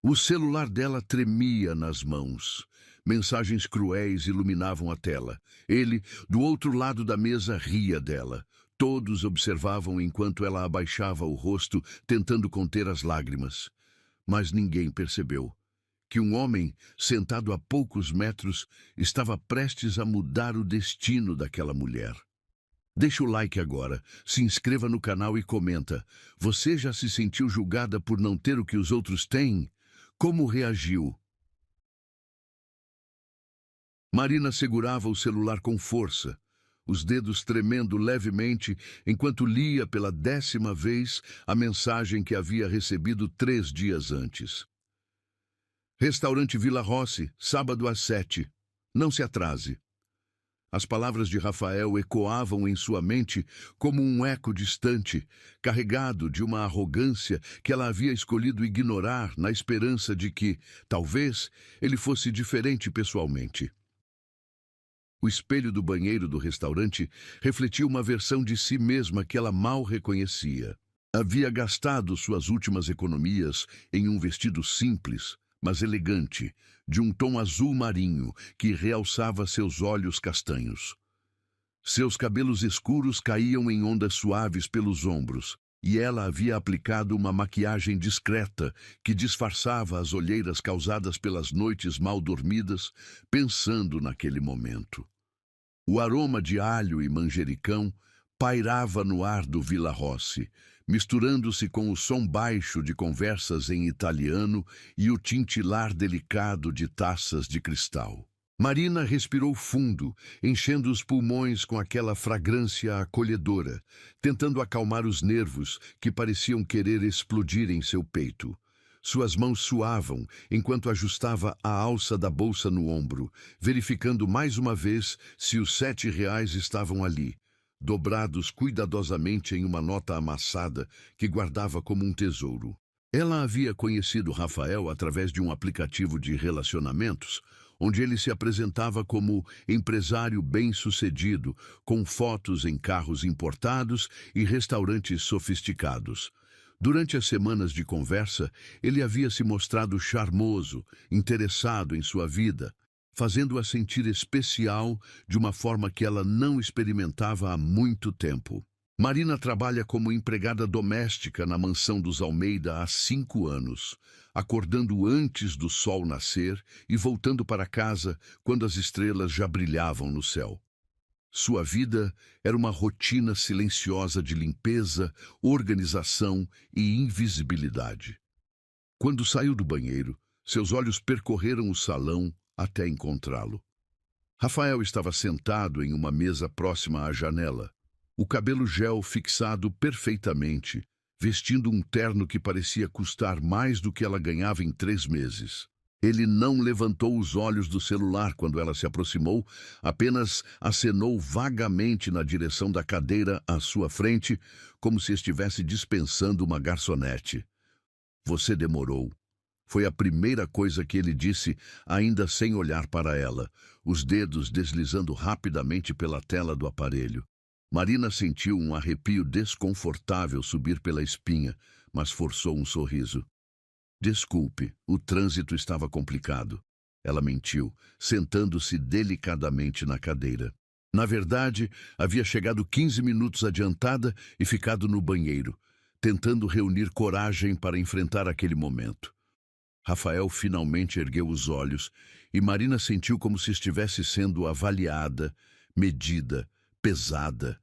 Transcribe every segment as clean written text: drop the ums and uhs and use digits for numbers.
O celular dela tremia nas mãos. Mensagens cruéis iluminavam a tela. Ele, do outro lado da mesa, ria dela. Todos observavam enquanto ela abaixava o rosto, tentando conter as lágrimas. Mas ninguém percebeu que um homem, sentado a poucos metros, estava prestes a mudar o destino daquela mulher. Deixa o like agora, se inscreva no canal e comenta. Você já se sentiu julgada por não ter o que os outros têm? Como reagiu? Marina segurava o celular com força, os dedos tremendo levemente enquanto lia pela 10ª vez a mensagem que havia recebido 3 dias antes. Restaurante Villa Rossi, sábado às 7. Não se atrase. As palavras de Rafael ecoavam em sua mente como um eco distante, carregado de uma arrogância que ela havia escolhido ignorar na esperança de que, talvez, ele fosse diferente pessoalmente. O espelho do banheiro do restaurante refletia uma versão de si mesma que ela mal reconhecia. Havia gastado suas últimas economias em um vestido simples, mas elegante, de um tom azul marinho que realçava seus olhos castanhos. Seus cabelos escuros caíam em ondas suaves pelos ombros, e ela havia aplicado uma maquiagem discreta que disfarçava as olheiras causadas pelas noites mal dormidas, pensando naquele momento. O aroma de alho e manjericão pairava no ar do Villa Rossi, misturando-se com o som baixo de conversas em italiano e o tintilar delicado de taças de cristal. Marina respirou fundo, enchendo os pulmões com aquela fragrância acolhedora, tentando acalmar os nervos que pareciam querer explodir em seu peito. Suas mãos suavam enquanto ajustava a alça da bolsa no ombro, verificando mais uma vez se os R$ 7 estavam ali, dobrados cuidadosamente em uma nota amassada que guardava como um tesouro. Ela havia conhecido Rafael através de um aplicativo de relacionamentos, onde ele se apresentava como empresário bem-sucedido, com fotos em carros importados e restaurantes sofisticados. Durante as semanas de conversa, ele havia se mostrado charmoso, interessado em sua vida, fazendo-a sentir especial de uma forma que ela não experimentava há muito tempo. Marina trabalha como empregada doméstica na mansão dos Almeida há 5 anos, acordando antes do sol nascer e voltando para casa quando as estrelas já brilhavam no céu. Sua vida era uma rotina silenciosa de limpeza, organização e invisibilidade. Quando saiu do banheiro, seus olhos percorreram o salão até encontrá-lo. Rafael estava sentado em uma mesa próxima à janela, o cabelo gel fixado perfeitamente, vestindo um terno que parecia custar mais do que ela ganhava em 3 meses. Ele não levantou os olhos do celular quando ela se aproximou, apenas acenou vagamente na direção da cadeira à sua frente, como se estivesse dispensando uma garçonete. Você demorou. Foi a primeira coisa que ele disse, ainda sem olhar para ela, os dedos deslizando rapidamente pela tela do aparelho. Marina sentiu um arrepio desconfortável subir pela espinha, mas forçou um sorriso. Desculpe, o trânsito estava complicado. Ela mentiu, sentando-se delicadamente na cadeira. Na verdade, havia chegado 15 minutos adiantada e ficado no banheiro, tentando reunir coragem para enfrentar aquele momento. Rafael finalmente ergueu os olhos e Marina sentiu como se estivesse sendo avaliada, medida, pesada.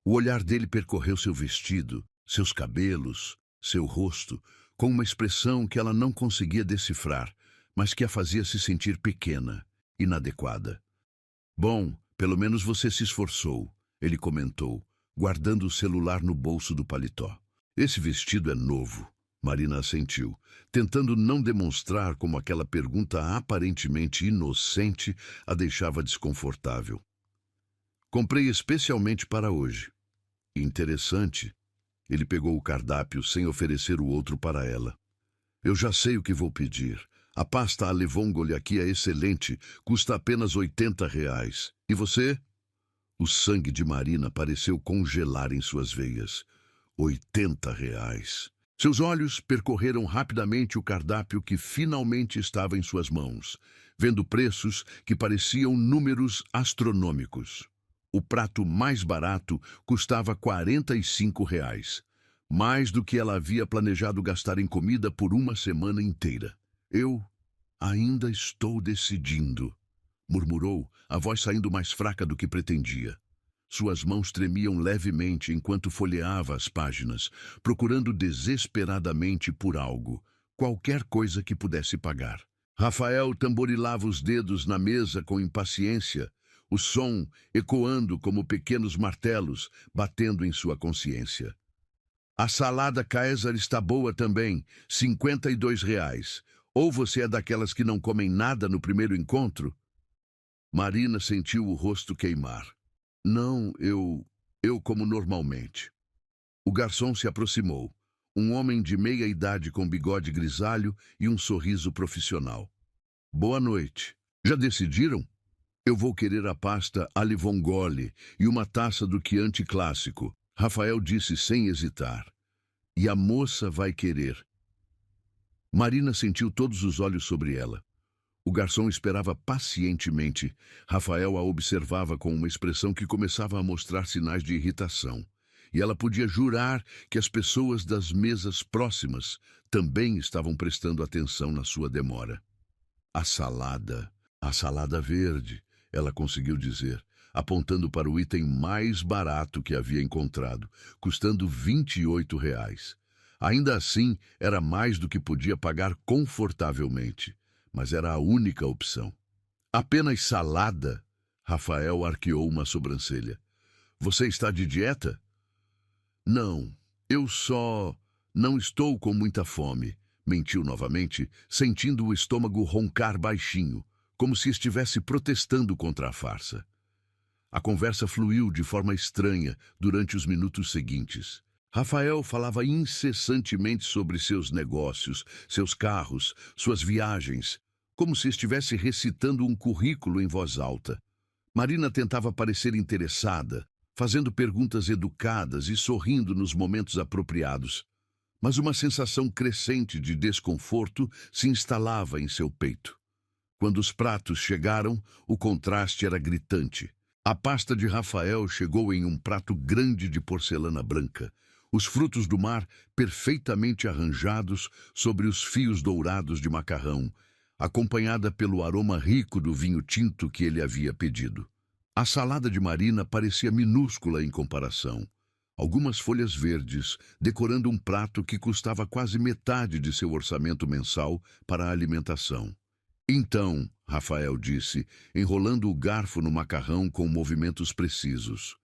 O olhar dele percorreu seu vestido, seus cabelos, seu rosto, com uma expressão que ela não conseguia decifrar, mas que a fazia se sentir pequena, inadequada. Bom, pelo menos você se esforçou, ele comentou, guardando o celular no bolso do paletó. Esse vestido é novo, Marina assentiu, tentando não demonstrar como aquela pergunta aparentemente inocente a deixava desconfortável. Comprei especialmente para hoje. Interessante. Ele pegou o cardápio sem oferecer o outro para ela. Eu já sei o que vou pedir. A pasta alle vongole aqui é excelente, custa apenas R$ 80. E você? O sangue de Marina pareceu congelar em suas veias. R$ 80. Seus olhos percorreram rapidamente o cardápio que finalmente estava em suas mãos, vendo preços que pareciam números astronômicos. O prato mais barato custava R$ 45, mais do que ela havia planejado gastar em comida por uma semana inteira. Eu ainda estou decidindo, murmurou, a voz saindo mais fraca do que pretendia. Suas mãos tremiam levemente enquanto folheava as páginas, procurando desesperadamente por algo, qualquer coisa que pudesse pagar. Rafael tamborilava os dedos na mesa com impaciência, o som ecoando como pequenos martelos batendo em sua consciência. A salada Caesar está boa também, R$ 52. Ou você é daquelas que não comem nada no primeiro encontro? Marina sentiu o rosto queimar. Não, eu como normalmente. O garçom se aproximou. Um homem de meia idade com bigode grisalho e um sorriso profissional. Boa noite. Já decidiram? Eu vou querer a pasta alle vongole e uma taça do Chianti clássico, Rafael disse sem hesitar. E a moça vai querer. Marina sentiu todos os olhos sobre ela. O garçom esperava pacientemente. Rafael a observava com uma expressão que começava a mostrar sinais de irritação. E ela podia jurar que as pessoas das mesas próximas também estavam prestando atenção na sua demora. A salada verde, ela conseguiu dizer, apontando para o item mais barato que havia encontrado, custando R$ 28. Ainda assim, era mais do que podia pagar confortavelmente, mas era a única opção. Apenas salada? Rafael arqueou uma sobrancelha. Você está de dieta? Não, eu só não estou com muita fome, mentiu novamente, sentindo o estômago roncar baixinho, como se estivesse protestando contra a farsa. A conversa fluiu de forma estranha durante os minutos seguintes. Rafael falava incessantemente sobre seus negócios, seus carros, suas viagens, como se estivesse recitando um currículo em voz alta. Marina tentava parecer interessada, fazendo perguntas educadas e sorrindo nos momentos apropriados, mas uma sensação crescente de desconforto se instalava em seu peito. Quando os pratos chegaram, o contraste era gritante. A pasta de Rafael chegou em um prato grande de porcelana branca, os frutos do mar perfeitamente arranjados sobre os fios dourados de macarrão, acompanhada pelo aroma rico do vinho tinto que ele havia pedido. A salada de Marina parecia minúscula em comparação. Algumas folhas verdes, decorando um prato que custava quase metade de seu orçamento mensal para a alimentação. Então, Rafael disse, enrolando o garfo no macarrão com movimentos precisos.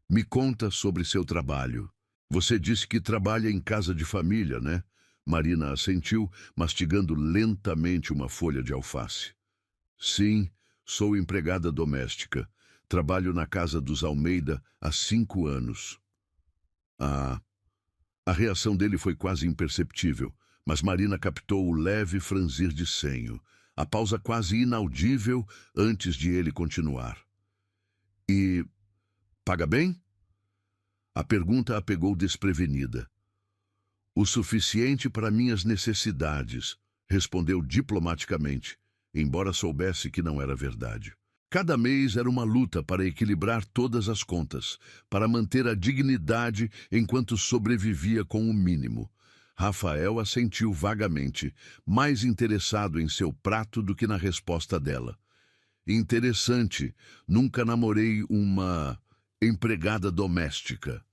Me conta sobre seu trabalho. Você disse que trabalha em casa de família, né? Marina assentiu, mastigando lentamente uma folha de alface. Sim, sou empregada doméstica. Trabalho na casa dos Almeida há 5 anos. A reação dele foi quase imperceptível, mas Marina captou o leve franzir de senho, a pausa quase inaudível antes de ele continuar. E paga bem? A pergunta a pegou desprevenida. O suficiente para minhas necessidades, respondeu diplomaticamente, embora soubesse que não era verdade. Cada mês era uma luta para equilibrar todas as contas, para manter a dignidade enquanto sobrevivia com o mínimo. Rafael assentiu vagamente, mais interessado em seu prato do que na resposta dela. Interessante, nunca namorei uma empregada doméstica.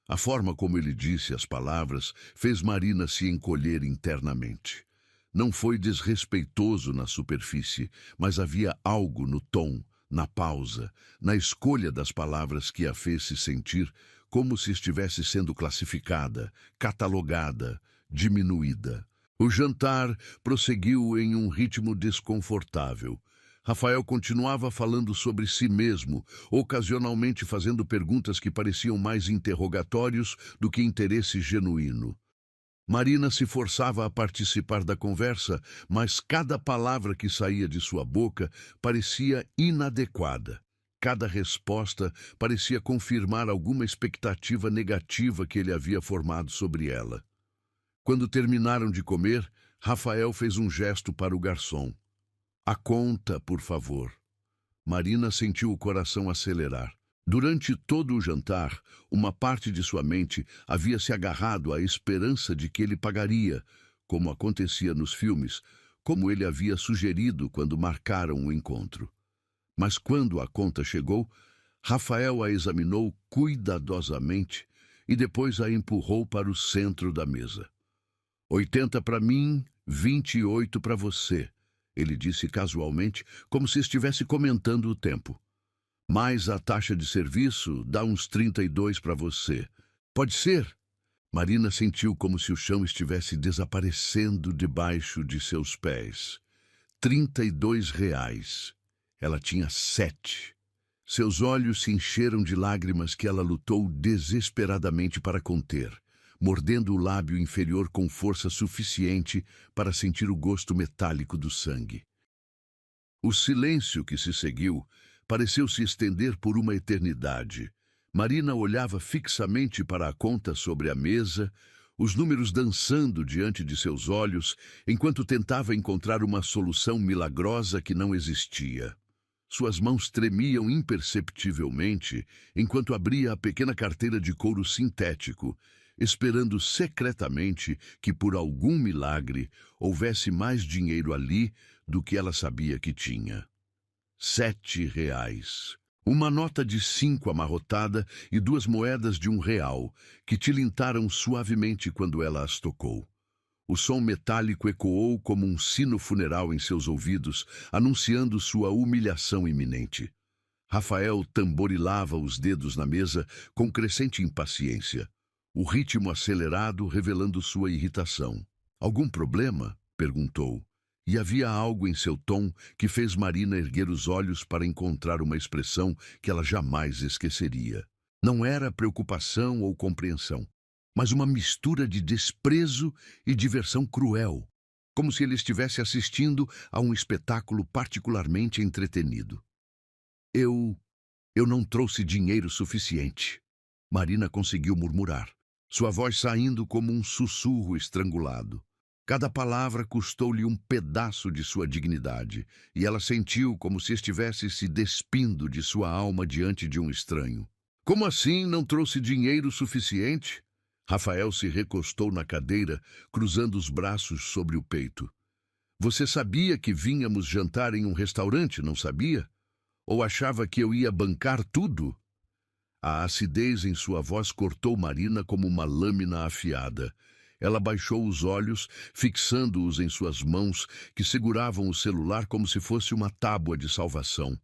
A forma como ele disse as palavras fez Marina se encolher internamente. Não foi desrespeitoso na superfície, mas havia algo no tom, na pausa, na escolha das palavras que a fez se sentir como se estivesse sendo classificada, catalogada, diminuída. O jantar prosseguiu em um ritmo desconfortável. Rafael continuava falando sobre si mesmo, ocasionalmente fazendo perguntas que pareciam mais interrogatórios do que interesse genuíno. Marina se forçava a participar da conversa, mas cada palavra que saía de sua boca parecia inadequada. Cada resposta parecia confirmar alguma expectativa negativa que ele havia formado sobre ela. Quando terminaram de comer, Rafael fez um gesto para o garçom. A conta, por favor. Marina sentiu o coração acelerar. Durante todo o jantar, uma parte de sua mente havia se agarrado à esperança de que ele pagaria, como acontecia nos filmes, como ele havia sugerido quando marcaram o encontro. Mas quando a conta chegou, Rafael a examinou cuidadosamente e depois a empurrou para o centro da mesa. 80 para mim, 28 para você, ele disse casualmente, como se estivesse comentando o tempo. Mais a taxa de serviço dá uns 32 para você. Pode ser? Marina sentiu como se o chão estivesse desaparecendo debaixo de seus pés. 32 reais. Ela tinha 7. Seus olhos se encheram de lágrimas que ela lutou desesperadamente para conter, mordendo o lábio inferior com força suficiente para sentir o gosto metálico do sangue. O silêncio que se seguiu pareceu se estender por uma eternidade. Marina olhava fixamente para a conta sobre a mesa, os números dançando diante de seus olhos, enquanto tentava encontrar uma solução milagrosa que não existia. Suas mãos tremiam imperceptivelmente enquanto abria a pequena carteira de couro sintético, esperando secretamente que, por algum milagre, houvesse mais dinheiro ali do que ela sabia que tinha. 7 reais. Uma nota de 5 amarrotada e 2 moedas de R$ 1, que tilintaram suavemente quando ela as tocou. O som metálico ecoou como um sino funeral em seus ouvidos, anunciando sua humilhação iminente. Rafael tamborilava os dedos na mesa com crescente impaciência, o ritmo acelerado revelando sua irritação. Algum problema? Perguntou. E havia algo em seu tom que fez Marina erguer os olhos para encontrar uma expressão que ela jamais esqueceria. Não era preocupação ou compreensão, mas uma mistura de desprezo e diversão cruel, como se ele estivesse assistindo a um espetáculo particularmente entretenido. Eu não trouxe dinheiro suficiente, Marina conseguiu murmurar, sua voz saindo como um sussurro estrangulado. Cada palavra custou-lhe um pedaço de sua dignidade, e ela sentiu como se estivesse se despindo de sua alma diante de um estranho. Como assim não trouxe dinheiro suficiente? Rafael se recostou na cadeira, cruzando os braços sobre o peito. Você sabia que vínhamos jantar em um restaurante, não sabia? Ou achava que eu ia bancar tudo? A acidez em sua voz cortou Marina como uma lâmina afiada. Ela baixou os olhos, fixando-os em suas mãos, que seguravam o celular como se fosse uma tábua de salvação.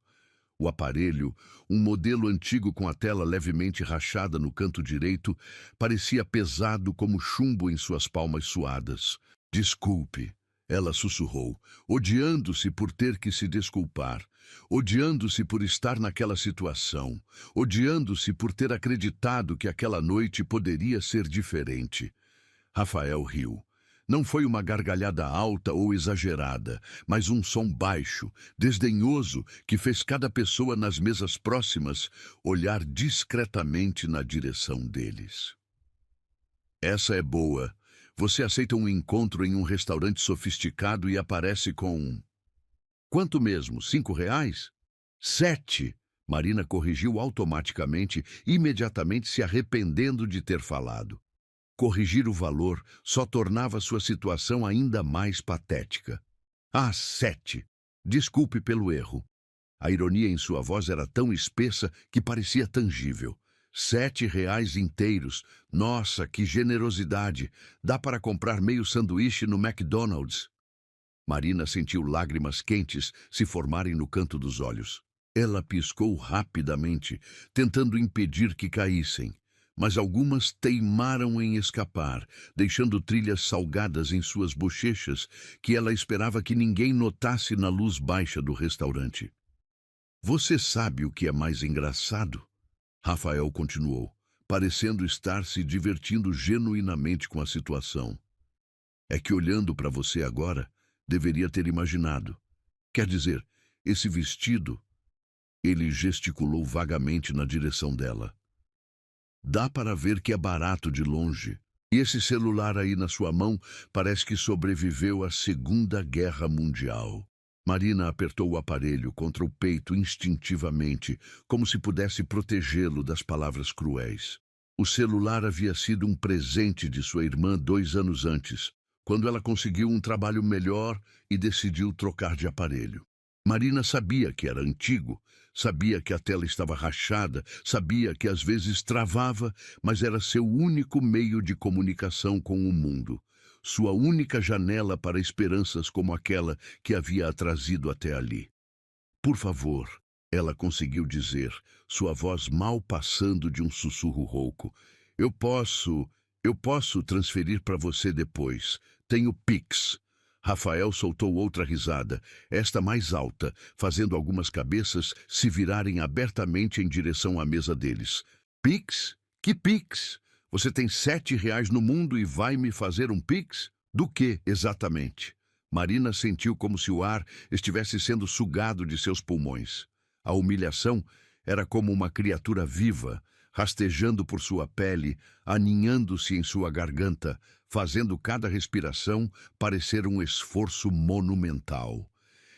O aparelho, um modelo antigo com a tela levemente rachada no canto direito, parecia pesado como chumbo em suas palmas suadas. Desculpe, ela sussurrou, odiando-se por ter que se desculpar, odiando-se por estar naquela situação, odiando-se por ter acreditado que aquela noite poderia ser diferente. Rafael riu. Não foi uma gargalhada alta ou exagerada, mas um som baixo, desdenhoso, que fez cada pessoa nas mesas próximas olhar discretamente na direção deles. Essa é boa. Você aceita um encontro em um restaurante sofisticado e aparece com... Quanto mesmo? 5 reais? 7. Marina corrigiu automaticamente, imediatamente se arrependendo de ter falado. Corrigir o valor só tornava sua situação ainda mais patética. 7. Desculpe pelo erro. A ironia em sua voz era tão espessa que parecia tangível. 7 reais inteiros. Nossa, que generosidade! Dá para comprar meio sanduíche no McDonald's. Marina sentiu lágrimas quentes se formarem no canto dos olhos. Ela piscou rapidamente, tentando impedir que caíssem. Mas algumas teimaram em escapar, deixando trilhas salgadas em suas bochechas que ela esperava que ninguém notasse na luz baixa do restaurante. Você sabe o que é mais engraçado? Rafael continuou, parecendo estar se divertindo genuinamente com a situação. É que olhando para você agora, deveria ter imaginado. Quer dizer, esse vestido... Ele gesticulou vagamente na direção dela. Dá para ver que é barato de longe. E esse celular aí na sua mão parece que sobreviveu à Segunda Guerra Mundial. Marina apertou o aparelho contra o peito instintivamente, como se pudesse protegê-lo das palavras cruéis. O celular havia sido um presente de sua irmã 2 anos antes, quando ela conseguiu um trabalho melhor e decidiu trocar de aparelho. Marina sabia que era antigo, sabia que a tela estava rachada, sabia que às vezes travava, mas era seu único meio de comunicação com o mundo. Sua única janela para esperanças como aquela que havia a trazido até ali. Por favor, ela conseguiu dizer, sua voz mal passando de um sussurro rouco. Eu posso transferir para você depois. Tenho Pix. Rafael soltou outra risada, esta mais alta, fazendo algumas cabeças se virarem abertamente em direção à mesa deles. Pix? Que Pix? Você tem R$ 7 no mundo e vai me fazer um Pix? Do que, exatamente? Marina sentiu como se o ar estivesse sendo sugado de seus pulmões. A humilhação era como uma criatura viva, rastejando por sua pele, aninhando-se em sua garganta, fazendo cada respiração parecer um esforço monumental.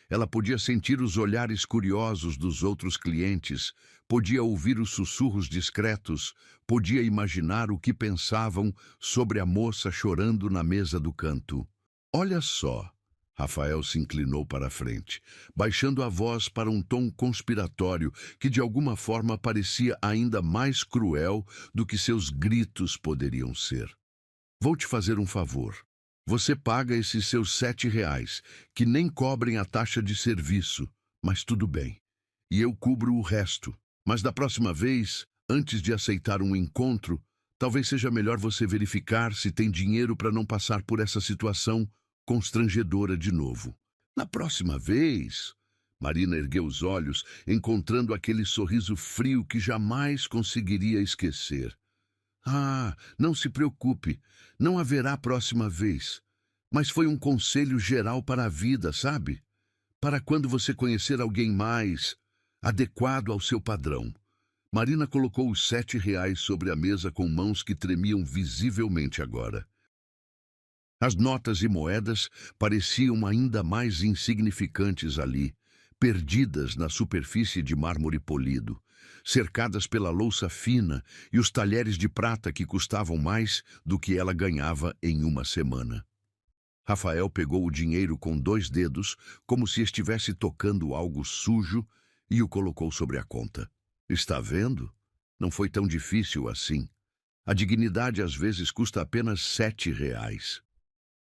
Ela podia sentir os olhares curiosos dos outros clientes, podia ouvir os sussurros discretos, podia imaginar o que pensavam sobre a moça chorando na mesa do canto. Olha só, Rafael se inclinou para a frente, baixando a voz para um tom conspiratório que de alguma forma parecia ainda mais cruel do que seus gritos poderiam ser. Vou te fazer um favor. Você paga esses seus R$ 7, que nem cobrem a taxa de serviço, mas tudo bem. E eu cubro o resto. Mas da próxima vez, antes de aceitar um encontro, talvez seja melhor você verificar se tem dinheiro para não passar por essa situação constrangedora de novo. Na próxima vez... Marina ergueu os olhos, encontrando aquele sorriso frio que jamais conseguiria esquecer. Ah, não se preocupe, não haverá próxima vez. Mas foi um conselho geral para a vida, sabe? Para quando você conhecer alguém mais adequado ao seu padrão. Marina colocou os R$ 7 sobre a mesa com mãos que tremiam visivelmente agora. As notas e moedas pareciam ainda mais insignificantes ali, perdidas na superfície de mármore polido, cercadas pela louça fina e os talheres de prata que custavam mais do que ela ganhava em uma semana. Rafael pegou o dinheiro com 2 dedos, como se estivesse tocando algo sujo, e o colocou sobre a conta. Está vendo? Não foi tão difícil assim. A dignidade às vezes custa apenas R$ 7.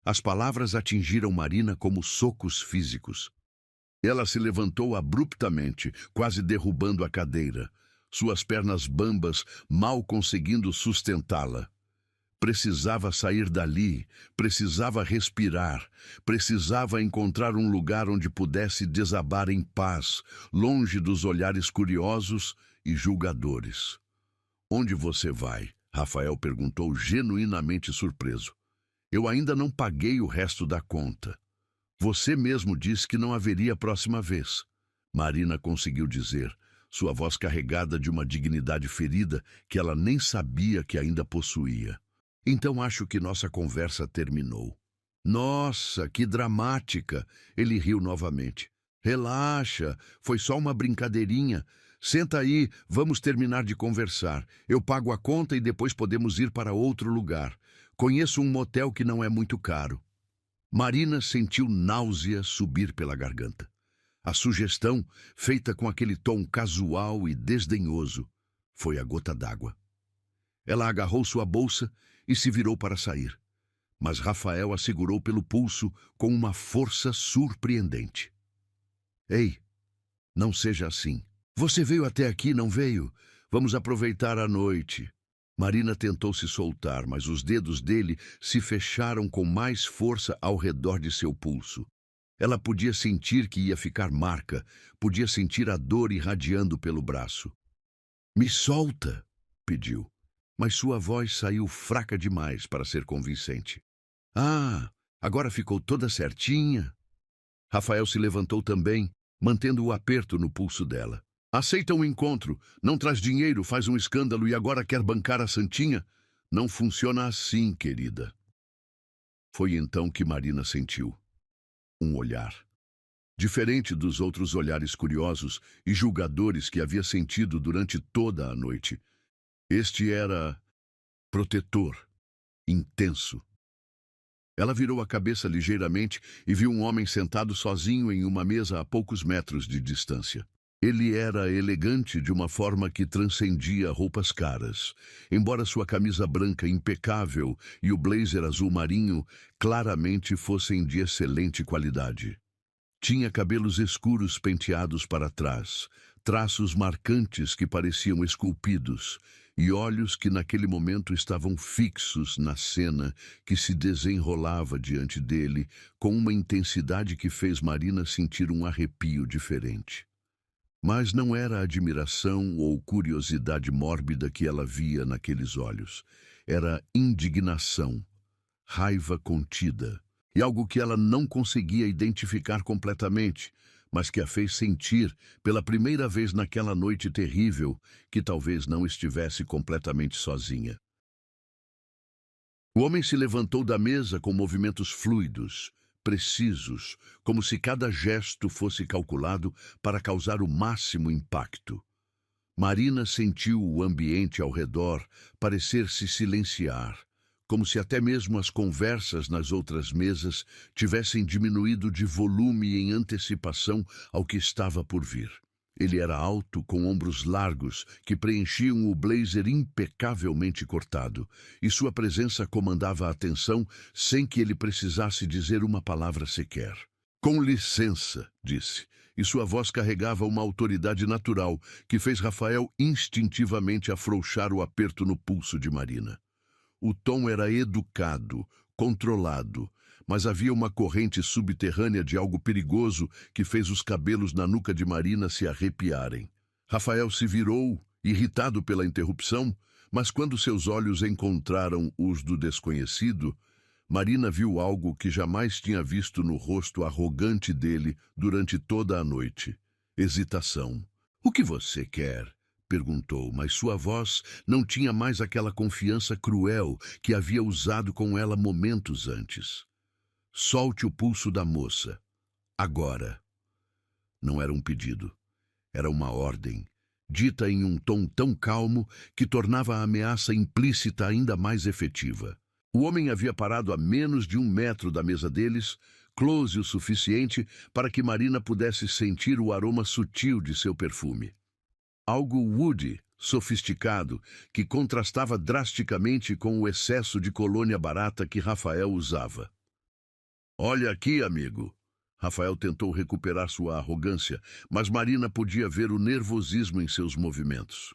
As palavras atingiram Marina como socos físicos. Ela se levantou abruptamente, quase derrubando a cadeira, suas pernas bambas mal conseguindo sustentá-la. Precisava sair dali, precisava respirar, precisava encontrar um lugar onde pudesse desabar em paz, longe dos olhares curiosos e julgadores. Onde você vai? Rafael perguntou genuinamente surpreso. Eu ainda não paguei o resto da conta. Você mesmo disse que não haveria próxima vez. Marina conseguiu dizer, sua voz carregada de uma dignidade ferida que ela nem sabia que ainda possuía. Então acho que nossa conversa terminou. Nossa, que dramática! Ele riu novamente. Relaxa, foi só uma brincadeirinha. Senta aí, vamos terminar de conversar. Eu pago a conta e depois podemos ir para outro lugar. Conheço um motel que não é muito caro. Marina sentiu náusea subir pela garganta. A sugestão, feita com aquele tom casual e desdenhoso, foi a gota d'água. Ela agarrou sua bolsa e se virou para sair. Mas Rafael a segurou pelo pulso com uma força surpreendente. Ei, não seja assim. Você veio até aqui, não veio? Vamos aproveitar a noite. Marina tentou se soltar, mas os dedos dele se fecharam com mais força ao redor de seu pulso. Ela podia sentir que ia ficar marca, podia sentir a dor irradiando pelo braço. Me solta, pediu, mas sua voz saiu fraca demais para ser convincente. Ah, agora ficou toda certinha. Rafael se levantou também, mantendo o aperto no pulso dela. Aceita um encontro, não traz dinheiro, faz um escândalo e agora quer bancar a santinha? Não funciona assim, querida. Foi então que Marina sentiu um olhar. Diferente dos outros olhares curiosos e julgadores que havia sentido durante toda a noite. Este era protetor, intenso. Ela virou a cabeça ligeiramente e viu um homem sentado sozinho em uma mesa a poucos metros de distância. Ele era elegante de uma forma que transcendia roupas caras, embora sua camisa branca impecável e o blazer azul marinho claramente fossem de excelente qualidade. Tinha cabelos escuros penteados para trás, traços marcantes que pareciam esculpidos, e olhos que naquele momento estavam fixos na cena que se desenrolava diante dele, com uma intensidade que fez Marina sentir um arrepio diferente. Mas não era admiração ou curiosidade mórbida que ela via naqueles olhos. Era indignação, raiva contida, e algo que ela não conseguia identificar completamente, mas que a fez sentir, pela primeira vez naquela noite terrível, que talvez não estivesse completamente sozinha. O homem se levantou da mesa com movimentos fluidos, precisos, como se cada gesto fosse calculado para causar o máximo impacto. Marina sentiu o ambiente ao redor parecer se silenciar, como se até mesmo as conversas nas outras mesas tivessem diminuído de volume em antecipação ao que estava por vir. Ele era alto, com ombros largos, que preenchiam o blazer impecavelmente cortado, e sua presença comandava a atenção sem que ele precisasse dizer uma palavra sequer. "Com licença", disse, e sua voz carregava uma autoridade natural que fez Rafael instintivamente afrouxar o aperto no pulso de Marina. O tom era educado, controlado, mas havia uma corrente subterrânea de algo perigoso que fez os cabelos na nuca de Marina se arrepiarem. Rafael se virou, irritado pela interrupção, mas quando seus olhos encontraram os do desconhecido, Marina viu algo que jamais tinha visto no rosto arrogante dele durante toda a noite. Hesitação. "O que você quer?" perguntou, mas sua voz não tinha mais aquela confiança cruel que havia usado com ela momentos antes. "Solte o pulso da moça. Agora." Não era um pedido. Era uma ordem, dita em um tom tão calmo que tornava a ameaça implícita ainda mais efetiva. O homem havia parado a menos de 1 metro da mesa deles, close o suficiente para que Marina pudesse sentir o aroma sutil de seu perfume. Algo woody, sofisticado, que contrastava drasticamente com o excesso de colônia barata que Rafael usava. "Olha aqui, amigo." Rafael tentou recuperar sua arrogância, mas Marina podia ver o nervosismo em seus movimentos.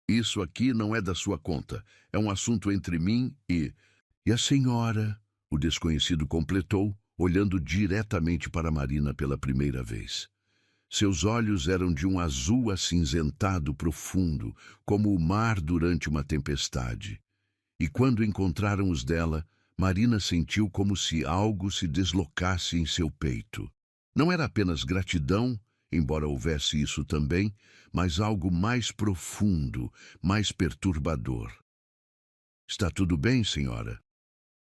"Isso aqui não é da sua conta. É um assunto entre mim e a senhora", o desconhecido completou, olhando diretamente para Marina pela primeira vez. Seus olhos eram de um azul acinzentado profundo, como o mar durante uma tempestade. E quando encontraram os dela, Marina sentiu como se algo se deslocasse em seu peito. Não era apenas gratidão, embora houvesse isso também, mas algo mais profundo, mais perturbador. "Está tudo bem, senhora?"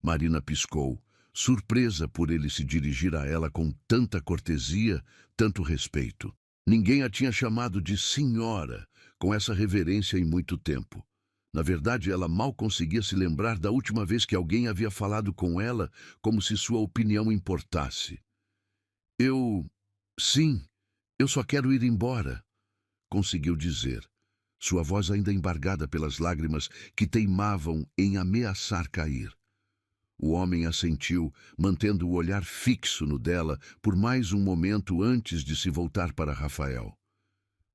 Marina piscou, surpresa por ele se dirigir a ela com tanta cortesia, tanto respeito. Ninguém a tinha chamado de senhora com essa reverência em muito tempo. Na verdade, ela mal conseguia se lembrar da última vez que alguém havia falado com ela como se sua opinião importasse. Sim, eu só quero ir embora", conseguiu dizer, sua voz ainda embargada pelas lágrimas que teimavam em ameaçar cair. O homem assentiu, mantendo o olhar fixo no dela por mais um momento antes de se voltar para Rafael.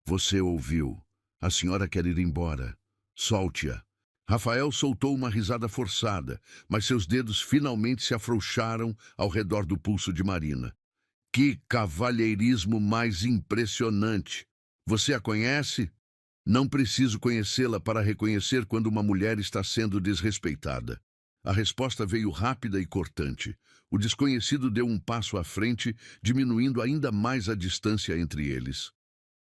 "Você ouviu. A senhora quer ir embora. Solte-a." Rafael soltou uma risada forçada, mas seus dedos finalmente se afrouxaram ao redor do pulso de Marina. "Que cavalheirismo mais impressionante! Você a conhece?" "Não preciso conhecê-la para reconhecer quando uma mulher está sendo desrespeitada." A resposta veio rápida e cortante. O desconhecido deu um passo à frente, diminuindo ainda mais a distância entre eles.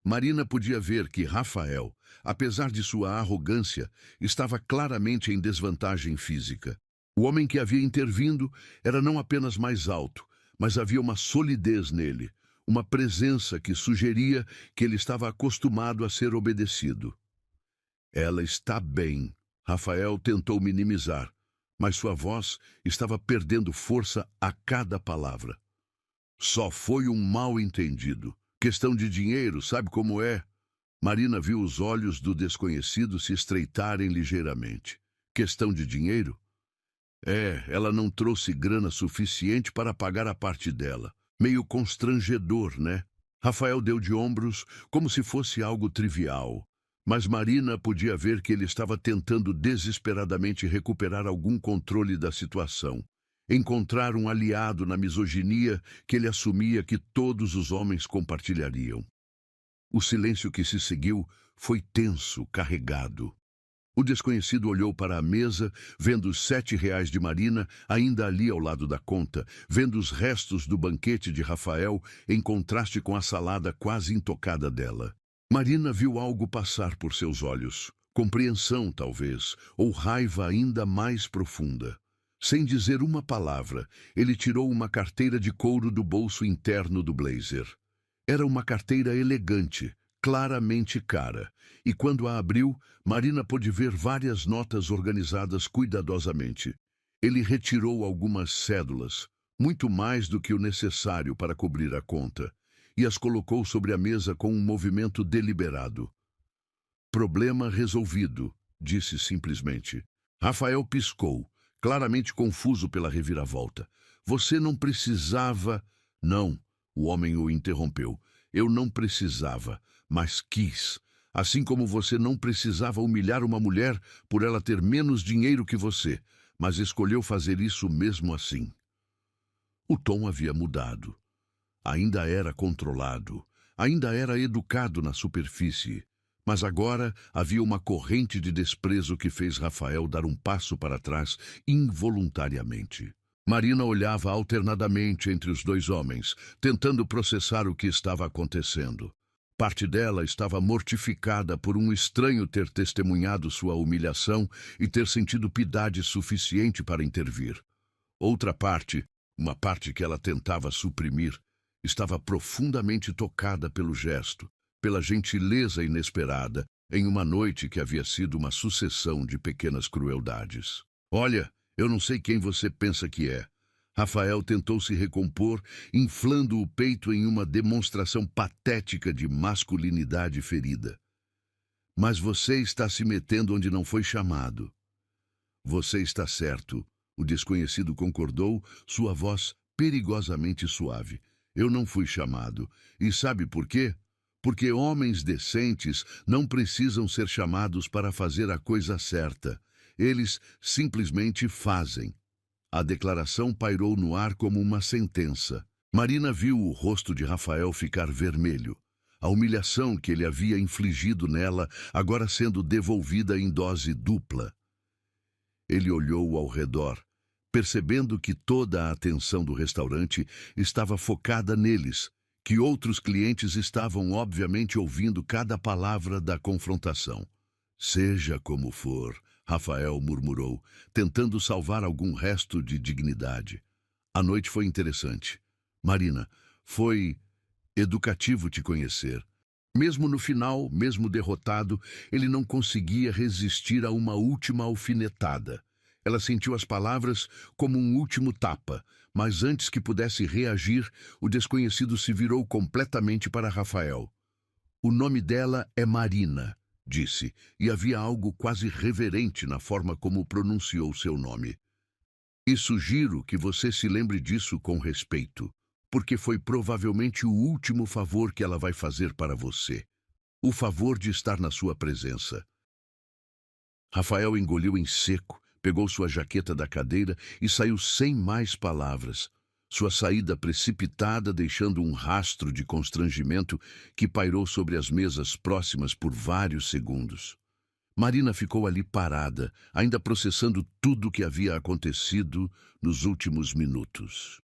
Marina podia ver que Rafael, apesar de sua arrogância, estava claramente em desvantagem física. O homem que havia intervindo era não apenas mais alto, mas havia uma solidez nele, uma presença que sugeria que ele estava acostumado a ser obedecido. Ela está bem. Rafael tentou minimizar, mas sua voz estava perdendo força a cada palavra. Só foi um mal-entendido. Questão de dinheiro, sabe como é? Marina viu os olhos do desconhecido se estreitarem ligeiramente. Questão de dinheiro? Ela não trouxe grana suficiente para pagar a parte dela. Meio constrangedor, né? Rafael deu de ombros como se fosse algo trivial. Mas Marina podia ver que ele estava tentando desesperadamente recuperar algum controle da situação. Encontrar um aliado na misoginia que ele assumia que todos os homens compartilhariam. O silêncio que se seguiu foi tenso, carregado. O desconhecido olhou para a mesa, vendo os R$ 7 de Marina ainda ali ao lado da conta, vendo os restos do banquete de Rafael em contraste com a salada quase intocada dela. Marina viu algo passar por seus olhos. Compreensão, talvez, ou raiva ainda mais profunda. Sem dizer uma palavra, ele tirou uma carteira de couro do bolso interno do blazer. Era uma carteira elegante, claramente cara, e quando a abriu, Marina pôde ver várias notas organizadas cuidadosamente. Ele retirou algumas cédulas, muito mais do que o necessário para cobrir a conta, e as colocou sobre a mesa com um movimento deliberado. Problema resolvido, disse simplesmente. Rafael piscou, claramente confuso pela reviravolta. Você não precisava... Não, o homem o interrompeu. Eu não precisava, mas quis. Assim como você não precisava humilhar uma mulher por ela ter menos dinheiro que você, mas escolheu fazer isso mesmo assim. O tom havia mudado. Ainda era controlado, ainda era educado na superfície, mas agora havia uma corrente de desprezo que fez Rafael dar um passo para trás involuntariamente. Marina olhava alternadamente entre os dois homens, tentando processar o que estava acontecendo. Parte dela estava mortificada por um estranho ter testemunhado sua humilhação e ter sentido piedade suficiente para intervir. Outra parte, uma parte que ela tentava suprimir, estava profundamente tocada pelo gesto, pela gentileza inesperada, em uma noite que havia sido uma sucessão de pequenas crueldades. Olha, eu não sei quem você pensa que é. Rafael tentou se recompor, inflando o peito em uma demonstração patética de masculinidade ferida. Mas você está se metendo onde não foi chamado. Você está certo, o desconhecido concordou, sua voz perigosamente suave. Eu não fui chamado. E sabe por quê? Porque homens decentes não precisam ser chamados para fazer a coisa certa. Eles simplesmente fazem. A declaração pairou no ar como uma sentença. Marina viu o rosto de Rafael ficar vermelho. A humilhação que ele havia infligido nela agora sendo devolvida em dose dupla. Ele olhou ao redor, percebendo que toda a atenção do restaurante estava focada neles, que outros clientes estavam obviamente ouvindo cada palavra da confrontação. Seja como for, Rafael murmurou, tentando salvar algum resto de dignidade. A noite foi interessante. Marina, foi educativo te conhecer. Mesmo no final, mesmo derrotado, ele não conseguia resistir a uma última alfinetada. Ela sentiu as palavras como um último tapa, mas antes que pudesse reagir, o desconhecido se virou completamente para Rafael. O nome dela é Marina, disse, e havia algo quase reverente na forma como pronunciou seu nome. E sugiro que você se lembre disso com respeito, porque foi provavelmente o último favor que ela vai fazer para você. O favor de estar na sua presença. Rafael engoliu em seco, pegou sua jaqueta da cadeira e saiu sem mais palavras. Sua saída precipitada deixando um rastro de constrangimento que pairou sobre as mesas próximas por vários segundos. Marina ficou ali parada, ainda processando tudo o que havia acontecido nos últimos minutos.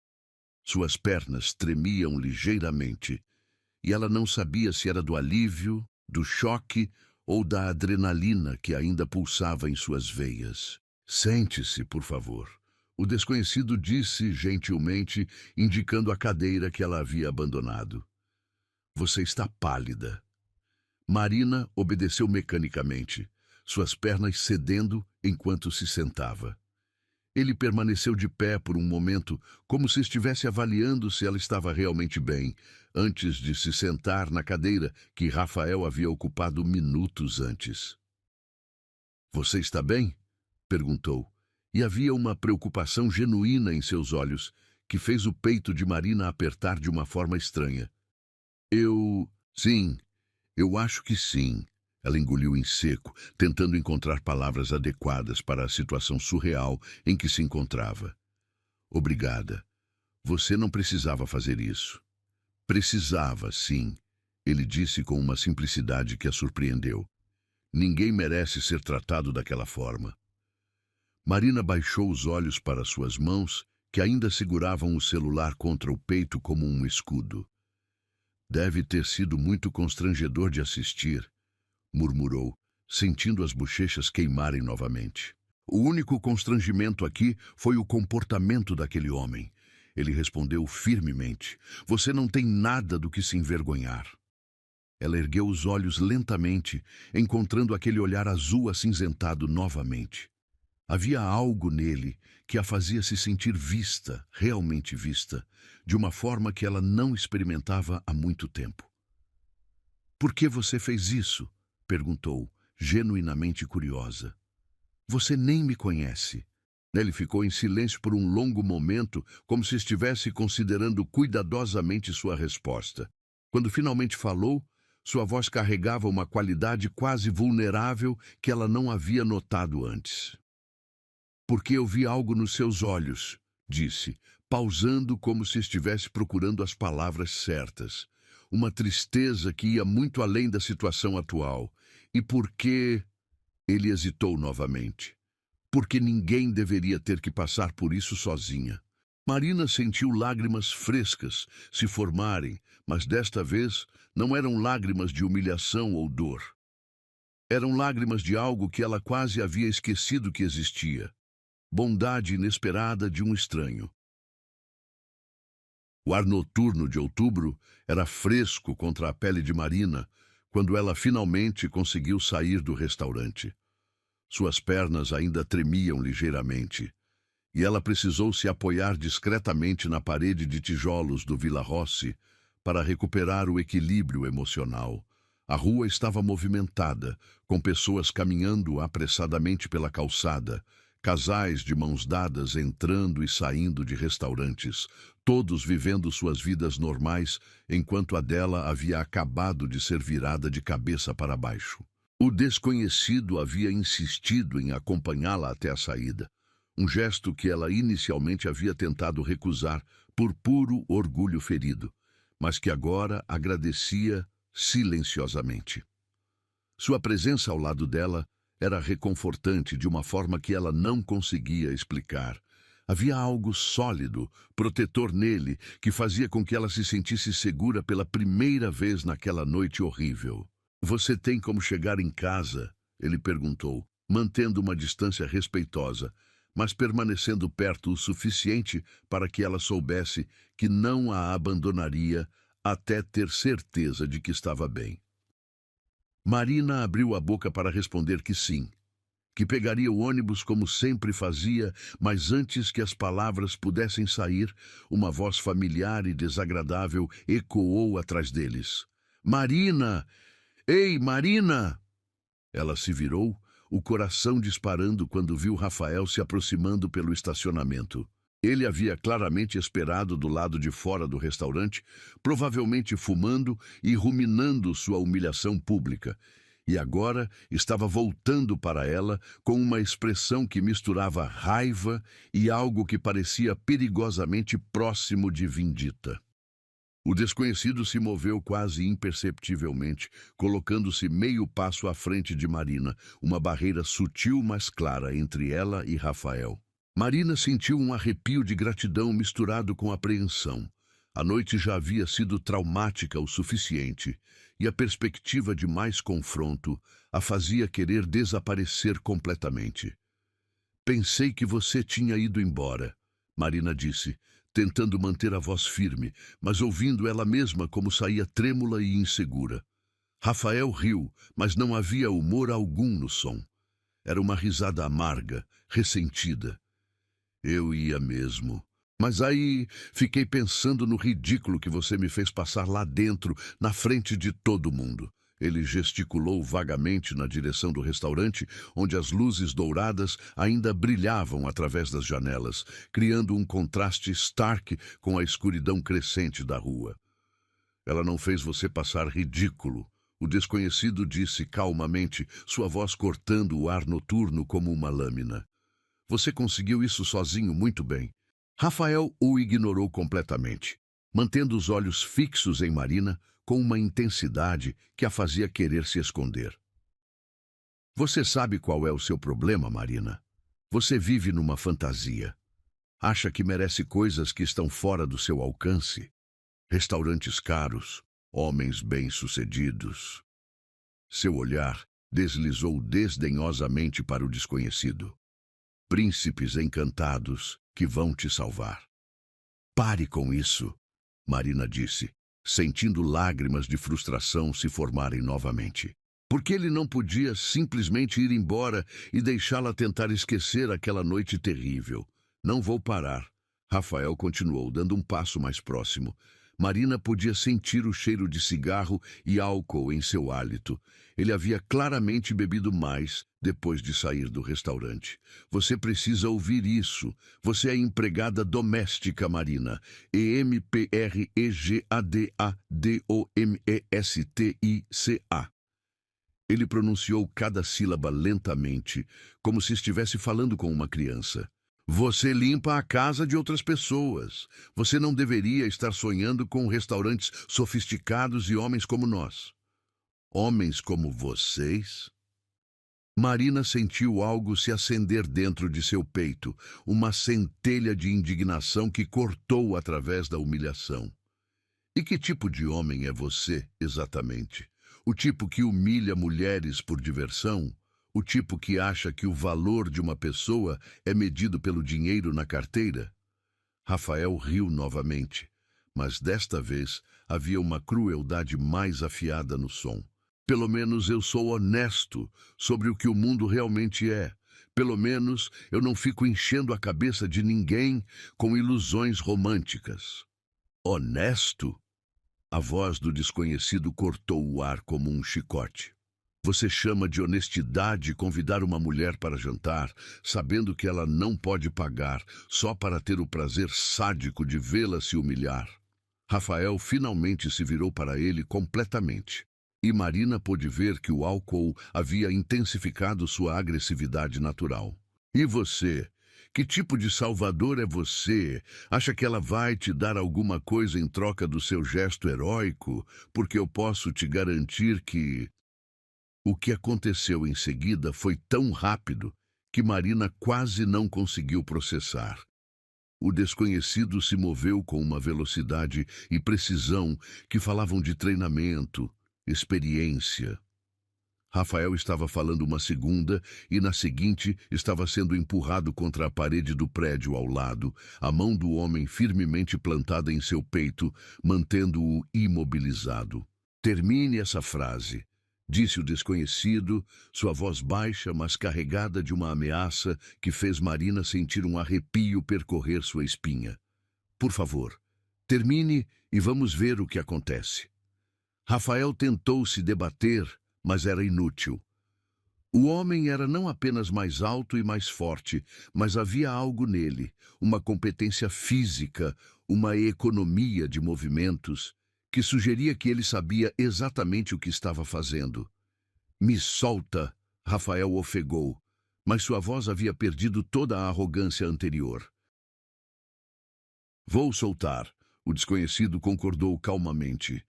Suas pernas tremiam ligeiramente, e ela não sabia se era do alívio, do choque ou da adrenalina que ainda pulsava em suas veias. Sente-se, por favor. O desconhecido disse gentilmente, indicando a cadeira que ela havia abandonado. Você está pálida. Marina obedeceu mecanicamente, suas pernas cedendo enquanto se sentava. Ele permaneceu de pé por um momento, como se estivesse avaliando se ela estava realmente bem, antes de se sentar na cadeira que Rafael havia ocupado minutos antes. Você está bem? Perguntou, e havia uma preocupação genuína em seus olhos, que fez o peito de Marina apertar de uma forma estranha. Sim, eu acho que sim. Ela engoliu em seco, tentando encontrar palavras adequadas para a situação surreal em que se encontrava. Obrigada. Você não precisava fazer isso. Precisava, sim, ele disse com uma simplicidade que a surpreendeu. Ninguém merece ser tratado daquela forma. Marina baixou os olhos para suas mãos, que ainda seguravam o celular contra o peito como um escudo. Deve ter sido muito constrangedor de assistir, murmurou, sentindo as bochechas queimarem novamente. O único constrangimento aqui foi o comportamento daquele homem. Ele respondeu firmemente. Você não tem nada do que se envergonhar. Ela ergueu os olhos lentamente, encontrando aquele olhar azul acinzentado novamente. Havia algo nele que a fazia se sentir vista, realmente vista, de uma forma que ela não experimentava há muito tempo. Por que você fez isso? Perguntou, genuinamente curiosa. Você nem me conhece. Ele ficou em silêncio por um longo momento, como se estivesse considerando cuidadosamente sua resposta. Quando finalmente falou, sua voz carregava uma qualidade quase vulnerável que ela não havia notado antes. Porque eu vi algo nos seus olhos, disse, pausando como se estivesse procurando as palavras certas. Uma tristeza que ia muito além da situação atual. E por que... Ele hesitou novamente. Porque ninguém deveria ter que passar por isso sozinha. Marina sentiu lágrimas frescas se formarem, mas desta vez não eram lágrimas de humilhação ou dor. Eram lágrimas de algo que ela quase havia esquecido que existia. Bondade inesperada de um estranho. O ar noturno de outubro era fresco contra a pele de Marina, quando ela finalmente conseguiu sair do restaurante. Suas pernas ainda tremiam ligeiramente, e ela precisou se apoiar discretamente na parede de tijolos do Villa Rossi para recuperar o equilíbrio emocional. A rua estava movimentada, com pessoas caminhando apressadamente pela calçada, casais de mãos dadas entrando e saindo de restaurantes, todos vivendo suas vidas normais, enquanto a dela havia acabado de ser virada de cabeça para baixo. O desconhecido havia insistido em acompanhá-la até a saída, um gesto que ela inicialmente havia tentado recusar por puro orgulho ferido, mas que agora agradecia silenciosamente. Sua presença ao lado dela era reconfortante de uma forma que ela não conseguia explicar. Havia algo sólido, protetor nele, que fazia com que ela se sentisse segura pela primeira vez naquela noite horrível. Você tem como chegar em casa? Ele perguntou, mantendo uma distância respeitosa, mas permanecendo perto o suficiente para que ela soubesse que não a abandonaria até ter certeza de que estava bem. Marina abriu a boca para responder que sim, que pegaria o ônibus como sempre fazia, mas antes que as palavras pudessem sair, uma voz familiar e desagradável ecoou atrás deles. Marina! Ei, Marina! Ela se virou, o coração disparando quando viu Rafael se aproximando pelo estacionamento. Ele havia claramente esperado do lado de fora do restaurante, provavelmente fumando e ruminando sua humilhação pública, e agora estava voltando para ela com uma expressão que misturava raiva e algo que parecia perigosamente próximo de vindita. O desconhecido se moveu quase imperceptivelmente, colocando-se meio passo à frente de Marina, uma barreira sutil mas clara entre ela e Rafael. Marina sentiu um arrepio de gratidão misturado com apreensão. A noite já havia sido traumática o suficiente, e a perspectiva de mais confronto a fazia querer desaparecer completamente. Pensei que você tinha ido embora, Marina disse, tentando manter a voz firme, mas ouvindo ela mesma como saía trêmula e insegura. Rafael riu, mas não havia humor algum no som. Era uma risada amarga, ressentida. Eu ia mesmo. Mas aí fiquei pensando no ridículo que você me fez passar lá dentro, na frente de todo mundo. Ele gesticulou vagamente na direção do restaurante, onde as luzes douradas ainda brilhavam através das janelas, criando um contraste stark com a escuridão crescente da rua. Ela não fez você passar ridículo. O desconhecido disse calmamente, sua voz cortando o ar noturno como uma lâmina. Você conseguiu isso sozinho muito bem. Rafael o ignorou completamente, mantendo os olhos fixos em Marina com uma intensidade que a fazia querer se esconder. Você sabe qual é o seu problema, Marina? Você vive numa fantasia. Acha que merece coisas que estão fora do seu alcance. Restaurantes caros, homens bem-sucedidos. Seu olhar deslizou desdenhosamente para o desconhecido. Príncipes encantados que vão te salvar. Pare com isso, Marina disse, sentindo lágrimas de frustração se formarem novamente. Porque ele não podia simplesmente ir embora e deixá-la tentar esquecer aquela noite terrível. Não vou parar. Rafael continuou, dando um passo mais próximo. Marina podia sentir o cheiro de cigarro e álcool em seu hálito. Ele havia claramente bebido mais depois de sair do restaurante. Você precisa ouvir isso. Você é empregada doméstica, Marina. EMPREGADADOMESTICA. Ele pronunciou cada sílaba lentamente, como se estivesse falando com uma criança. Você limpa a casa de outras pessoas. Você não deveria estar sonhando com restaurantes sofisticados e homens como nós. Homens como vocês? Marina sentiu algo se acender dentro de seu peito, uma centelha de indignação que cortou através da humilhação. E que tipo de homem é você, exatamente? O tipo que humilha mulheres por diversão? O tipo que acha que o valor de uma pessoa é medido pelo dinheiro na carteira? Rafael riu novamente, mas desta vez havia uma crueldade mais afiada no som. Pelo menos eu sou honesto sobre o que o mundo realmente é. Pelo menos eu não fico enchendo a cabeça de ninguém com ilusões românticas. Honesto? A voz do desconhecido cortou o ar como um chicote. Você chama de honestidade convidar uma mulher para jantar, sabendo que ela não pode pagar, só para ter o prazer sádico de vê-la se humilhar. Rafael finalmente se virou para ele completamente, e Marina pôde ver que o álcool havia intensificado sua agressividade natural. E você? Que tipo de salvador é você? Acha que ela vai te dar alguma coisa em troca do seu gesto heróico? Porque eu posso te garantir que... O que aconteceu em seguida foi tão rápido que Marina quase não conseguiu processar. O desconhecido se moveu com uma velocidade e precisão que falavam de treinamento, experiência. Rafael estava falando uma segunda e, na seguinte, estava sendo empurrado contra a parede do prédio ao lado, a mão do homem firmemente plantada em seu peito, mantendo-o imobilizado. Termine essa frase, disse o desconhecido, sua voz baixa, mas carregada de uma ameaça que fez Marina sentir um arrepio percorrer sua espinha. Por favor, termine e vamos ver o que acontece. Rafael tentou se debater, mas era inútil. O homem era não apenas mais alto e mais forte, mas havia algo nele, uma competência física, uma economia de movimentos, que sugeria que ele sabia exatamente o que estava fazendo. Me solta, Rafael ofegou, mas sua voz havia perdido toda a arrogância anterior. Vou soltar, o desconhecido concordou calmamente.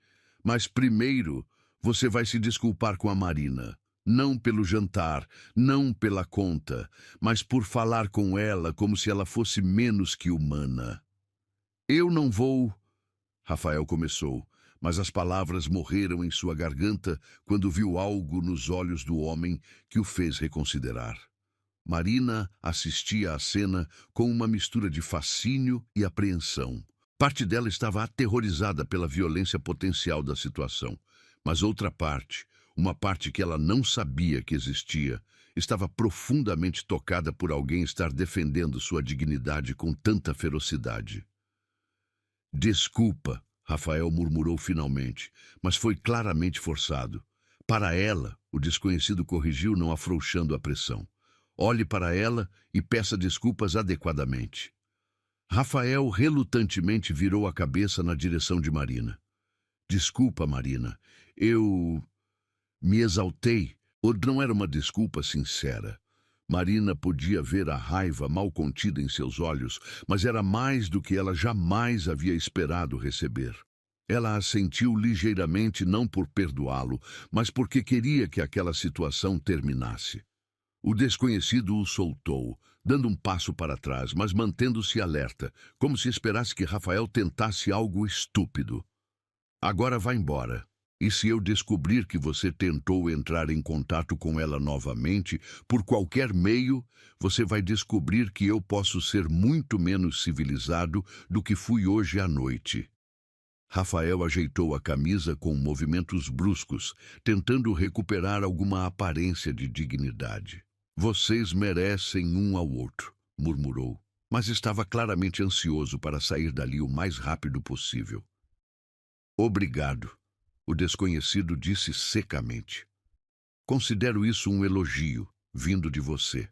Mas primeiro, você vai se desculpar com a Marina. Não pelo jantar, não pela conta, mas por falar com ela como se ela fosse menos que humana. Eu não vou... Rafael começou, mas as palavras morreram em sua garganta quando viu algo nos olhos do homem que o fez reconsiderar. Marina assistia à cena com uma mistura de fascínio e apreensão. Parte dela estava aterrorizada pela violência potencial da situação, mas outra parte, uma parte que ela não sabia que existia, estava profundamente tocada por alguém estar defendendo sua dignidade com tanta ferocidade. Desculpa, Rafael murmurou finalmente, mas foi claramente forçado. Para ela, o desconhecido corrigiu, não afrouxando a pressão. Olhe para ela e peça desculpas adequadamente. Rafael relutantemente virou a cabeça na direção de Marina. Desculpa, Marina. Eu me exaltei. Ou não era uma desculpa sincera. Marina podia ver a raiva mal contida em seus olhos, mas era mais do que ela jamais havia esperado receber. Ela assentiu ligeiramente não por perdoá-lo, mas porque queria que aquela situação terminasse. O desconhecido o soltou, dando um passo para trás, mas mantendo-se alerta, como se esperasse que Rafael tentasse algo estúpido. Agora vá embora. E se eu descobrir que você tentou entrar em contato com ela novamente, por qualquer meio, você vai descobrir que eu posso ser muito menos civilizado do que fui hoje à noite. Rafael ajeitou a camisa com movimentos bruscos, tentando recuperar alguma aparência de dignidade. Vocês merecem um ao outro, murmurou, mas estava claramente ansioso para sair dali o mais rápido possível. Obrigado, o desconhecido disse secamente. Considero isso um elogio, vindo de você.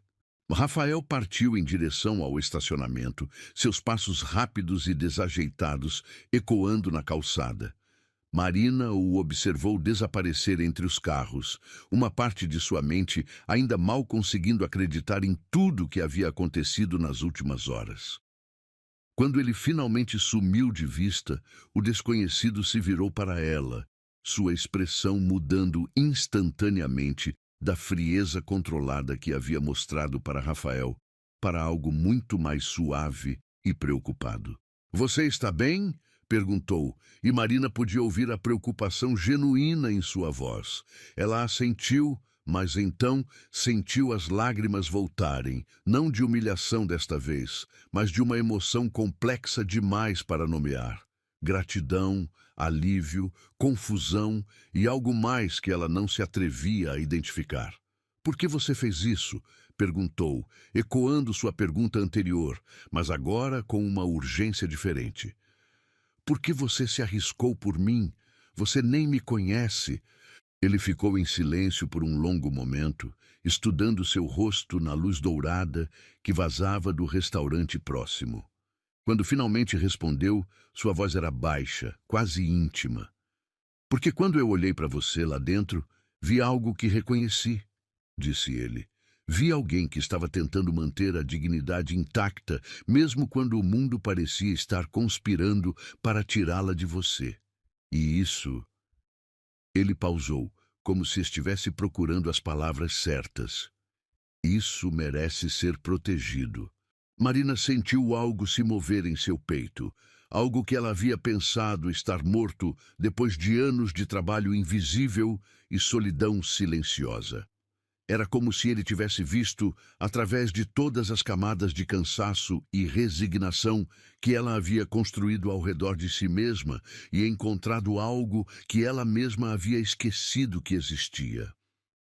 Rafael partiu em direção ao estacionamento, seus passos rápidos e desajeitados ecoando na calçada. Marina o observou desaparecer entre os carros, uma parte de sua mente ainda mal conseguindo acreditar em tudo que havia acontecido nas últimas horas. Quando ele finalmente sumiu de vista, o desconhecido se virou para ela, sua expressão mudando instantaneamente da frieza controlada que havia mostrado para Rafael, para algo muito mais suave e preocupado. Você está bem? Perguntou, e Marina podia ouvir a preocupação genuína em sua voz. Ela assentiu, mas então sentiu as lágrimas voltarem, não de humilhação desta vez, mas de uma emoção complexa demais para nomear. Gratidão, alívio, confusão e algo mais que ela não se atrevia a identificar. Por que você fez isso? Perguntou, ecoando sua pergunta anterior, mas agora com uma urgência diferente. Por que você se arriscou por mim? Você nem me conhece. Ele ficou em silêncio por um longo momento, estudando seu rosto na luz dourada que vazava do restaurante próximo. Quando finalmente respondeu, sua voz era baixa, quase íntima. Porque quando eu olhei para você lá dentro, vi algo que reconheci, disse ele. Vi alguém que estava tentando manter a dignidade intacta, mesmo quando o mundo parecia estar conspirando para tirá-la de você. E isso... Ele pausou, como se estivesse procurando as palavras certas. Isso merece ser protegido. Marina sentiu algo se mover em seu peito, algo que ela havia pensado estar morto depois de anos de trabalho invisível e solidão silenciosa. Era como se ele tivesse visto, através de todas as camadas de cansaço e resignação que ela havia construído ao redor de si mesma e encontrado algo que ela mesma havia esquecido que existia.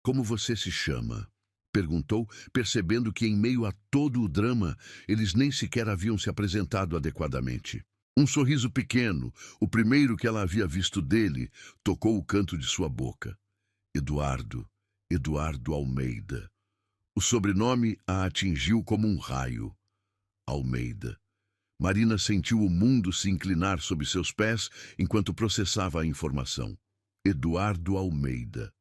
Como você se chama? Perguntou, percebendo que em meio a todo o drama, eles nem sequer haviam se apresentado adequadamente. Um sorriso pequeno, o primeiro que ela havia visto dele, tocou o canto de sua boca. Eduardo. Eduardo Almeida. O sobrenome a atingiu como um raio. Almeida. Marina sentiu o mundo se inclinar sob seus pés enquanto processava a informação. Eduardo Almeida.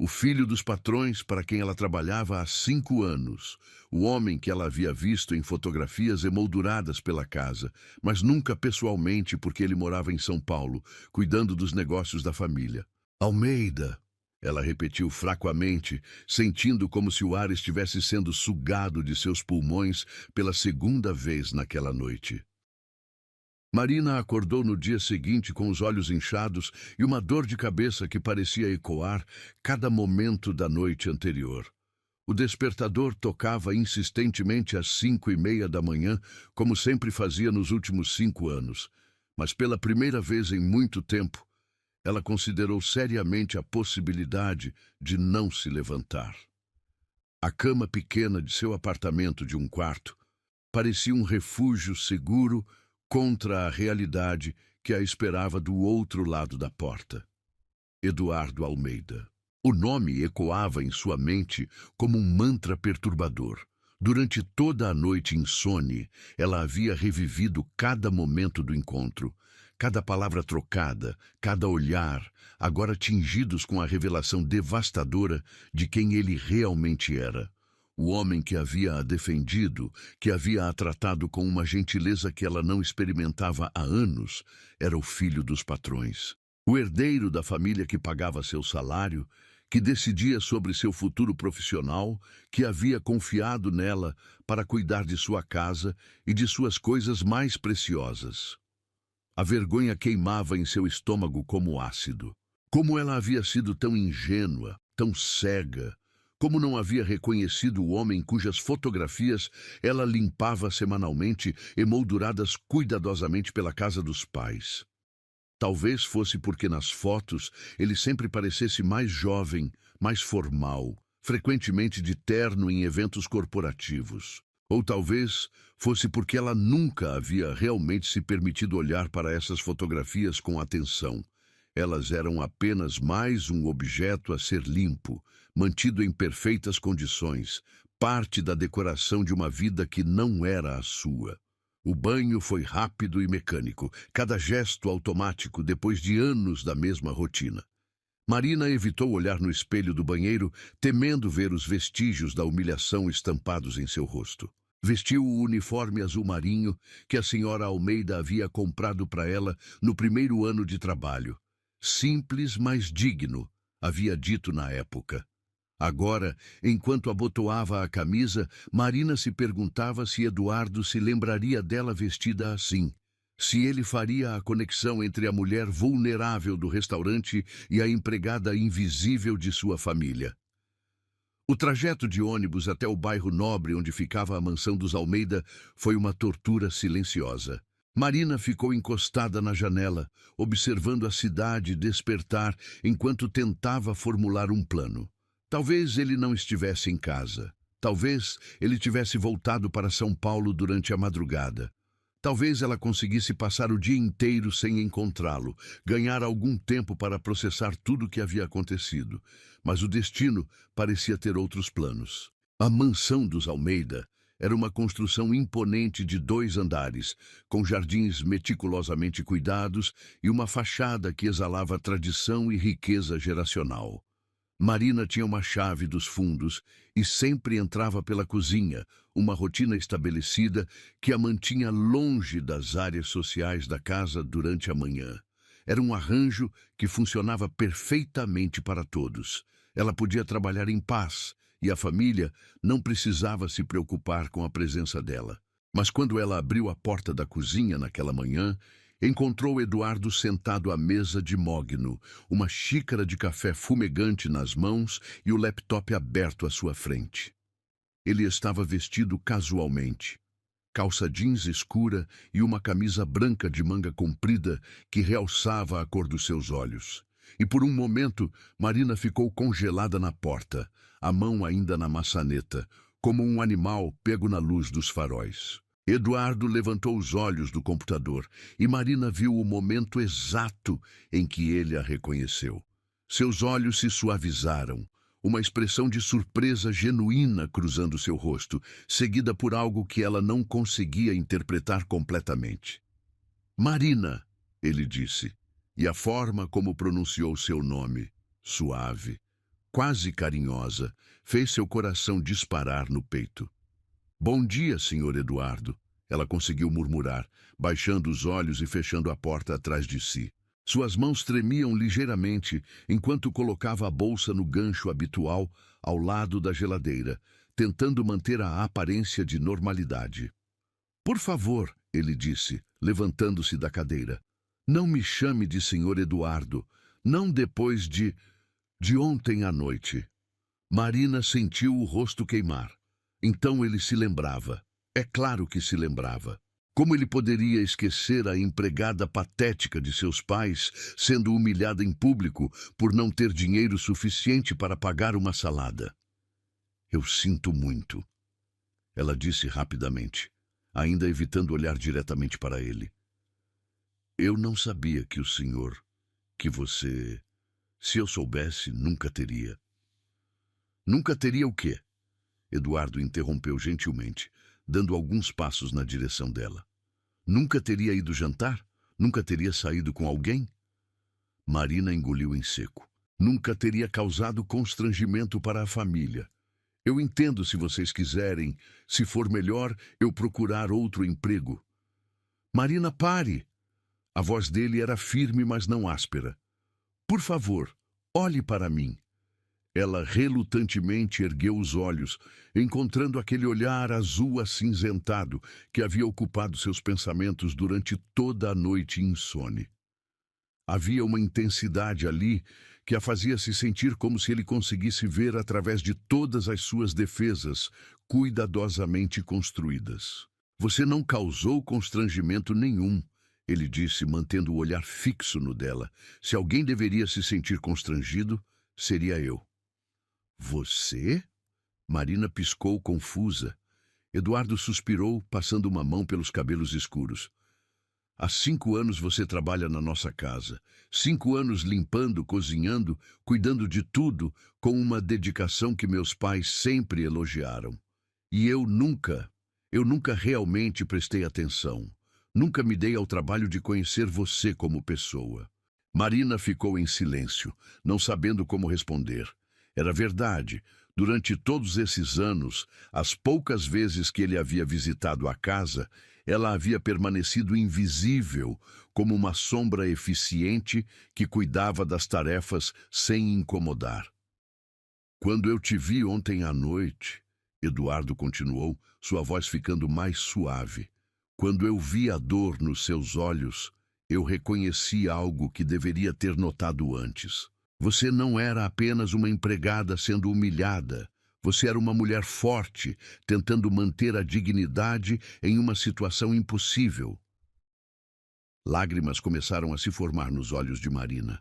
O filho dos patrões para quem ela trabalhava há 5 anos. O homem que ela havia visto em fotografias emolduradas pela casa, mas nunca pessoalmente porque ele morava em São Paulo, cuidando dos negócios da família. Almeida. Ela repetiu fraquamente, sentindo como se o ar estivesse sendo sugado de seus pulmões pela segunda vez naquela noite. Marina acordou no dia seguinte com os olhos inchados e uma dor de cabeça que parecia ecoar cada momento da noite anterior. O despertador tocava insistentemente às 5:30 da manhã, como sempre fazia nos últimos 5 anos. Mas pela primeira vez em muito tempo, ela considerou seriamente a possibilidade de não se levantar. A cama pequena de seu apartamento de um quarto parecia um refúgio seguro contra a realidade que a esperava do outro lado da porta. Eduardo Almeida. O nome ecoava em sua mente como um mantra perturbador. Durante toda a noite insone, ela havia revivido cada momento do encontro, cada palavra trocada, cada olhar, agora tingidos com a revelação devastadora de quem ele realmente era. O homem que havia a defendido, que havia a tratado com uma gentileza que ela não experimentava há anos, era o filho dos patrões. O herdeiro da família que pagava seu salário, que decidia sobre seu futuro profissional, que havia confiado nela para cuidar de sua casa e de suas coisas mais preciosas. A vergonha queimava em seu estômago como ácido. Como ela havia sido tão ingênua, tão cega, como não havia reconhecido o homem cujas fotografias ela limpava semanalmente, emolduradas cuidadosamente pela casa dos pais. Talvez fosse porque nas fotos ele sempre parecesse mais jovem, mais formal, frequentemente de terno em eventos corporativos. Ou talvez fosse porque ela nunca havia realmente se permitido olhar para essas fotografias com atenção. Elas eram apenas mais um objeto a ser limpo, mantido em perfeitas condições, parte da decoração de uma vida que não era a sua. O banho foi rápido e mecânico, cada gesto automático depois de anos da mesma rotina. Marina evitou olhar no espelho do banheiro, temendo ver os vestígios da humilhação estampados em seu rosto. Vestiu o uniforme azul marinho que a senhora Almeida havia comprado para ela no primeiro ano de trabalho. Simples, mas digno, havia dito na época. Agora, enquanto abotoava a camisa, Marina se perguntava se Eduardo se lembraria dela vestida assim. Se ele faria a conexão entre a mulher vulnerável do restaurante e a empregada invisível de sua família. O trajeto de ônibus até o bairro nobre onde ficava a mansão dos Almeida foi uma tortura silenciosa. Marina ficou encostada na janela, observando a cidade despertar enquanto tentava formular um plano. Talvez ele não estivesse em casa. Talvez ele tivesse voltado para São Paulo durante a madrugada. Talvez ela conseguisse passar o dia inteiro sem encontrá-lo, ganhar algum tempo para processar tudo o que havia acontecido. Mas o destino parecia ter outros planos. A mansão dos Almeida era uma construção imponente de 2 andares, com jardins meticulosamente cuidados e uma fachada que exalava tradição e riqueza geracional. Marina tinha uma chave dos fundos e sempre entrava pela cozinha, uma rotina estabelecida que a mantinha longe das áreas sociais da casa durante a manhã. Era um arranjo que funcionava perfeitamente para todos. Ela podia trabalhar em paz e a família não precisava se preocupar com a presença dela. Mas quando ela abriu a porta da cozinha naquela manhã, encontrou Eduardo sentado à mesa de mogno, uma xícara de café fumegante nas mãos e o laptop aberto à sua frente. Ele estava vestido casualmente, calça jeans escura e uma camisa branca de manga comprida que realçava a cor dos seus olhos. E por um momento, Marina ficou congelada na porta, a mão ainda na maçaneta, como um animal pego na luz dos faróis. Eduardo levantou os olhos do computador e Marina viu o momento exato em que ele a reconheceu. Seus olhos se suavizaram, uma expressão de surpresa genuína cruzando seu rosto, seguida por algo que ela não conseguia interpretar completamente. Marina, ele disse, e a forma como pronunciou seu nome, suave, quase carinhosa, fez seu coração disparar no peito. Bom dia, Sr. Eduardo, ela conseguiu murmurar, baixando os olhos e fechando a porta atrás de si. Suas mãos tremiam ligeiramente enquanto colocava a bolsa no gancho habitual ao lado da geladeira, tentando manter a aparência de normalidade. Por favor, ele disse, levantando-se da cadeira. Não me chame de Sr. Eduardo, não depois de ontem à noite. Marina sentiu o rosto queimar. Então ele se lembrava. É claro que se lembrava. Como ele poderia esquecer a empregada patética de seus pais sendo humilhada em público por não ter dinheiro suficiente para pagar uma salada? Eu sinto muito, ela disse rapidamente, ainda evitando olhar diretamente para ele. Eu não sabia que o senhor, que você, se eu soubesse, nunca teria. Nunca teria o quê? Eduardo interrompeu gentilmente, dando alguns passos na direção dela. Nunca teria ido jantar? Nunca teria saído com alguém? Marina engoliu em seco. Nunca teria causado constrangimento para a família. Eu entendo se vocês quiserem, se for melhor, eu procurar outro emprego. Marina, pare! A voz dele era firme, mas não áspera. Por favor, olhe para mim. Ela relutantemente ergueu os olhos, encontrando aquele olhar azul acinzentado que havia ocupado seus pensamentos durante toda a noite insone. Havia uma intensidade ali que a fazia se sentir como se ele conseguisse ver através de todas as suas defesas, cuidadosamente construídas. Você não causou constrangimento nenhum, ele disse, mantendo o olhar fixo no dela. Se alguém deveria se sentir constrangido, seria eu. Você? Marina piscou confusa. Eduardo suspirou, passando uma mão pelos cabelos escuros. Há 5 anos você trabalha na nossa casa. 5 anos limpando, cozinhando, cuidando de tudo, com uma dedicação que meus pais sempre elogiaram. E eu nunca realmente prestei atenção. Nunca me dei ao trabalho de conhecer você como pessoa. Marina ficou em silêncio, não sabendo como responder. Era verdade. Durante todos esses anos, as poucas vezes que ele havia visitado a casa, ela havia permanecido invisível, como uma sombra eficiente que cuidava das tarefas sem incomodar. Quando eu te vi ontem à noite, Eduardo continuou, sua voz ficando mais suave. Quando eu vi a dor nos seus olhos, eu reconheci algo que deveria ter notado antes. Você não era apenas uma empregada sendo humilhada. Você era uma mulher forte, tentando manter a dignidade em uma situação impossível. Lágrimas começaram a se formar nos olhos de Marina.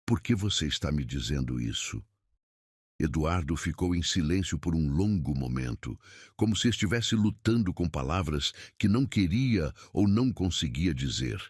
Por que você está me dizendo isso? Eduardo ficou em silêncio por um longo momento, como se estivesse lutando com palavras que não queria ou não conseguia dizer.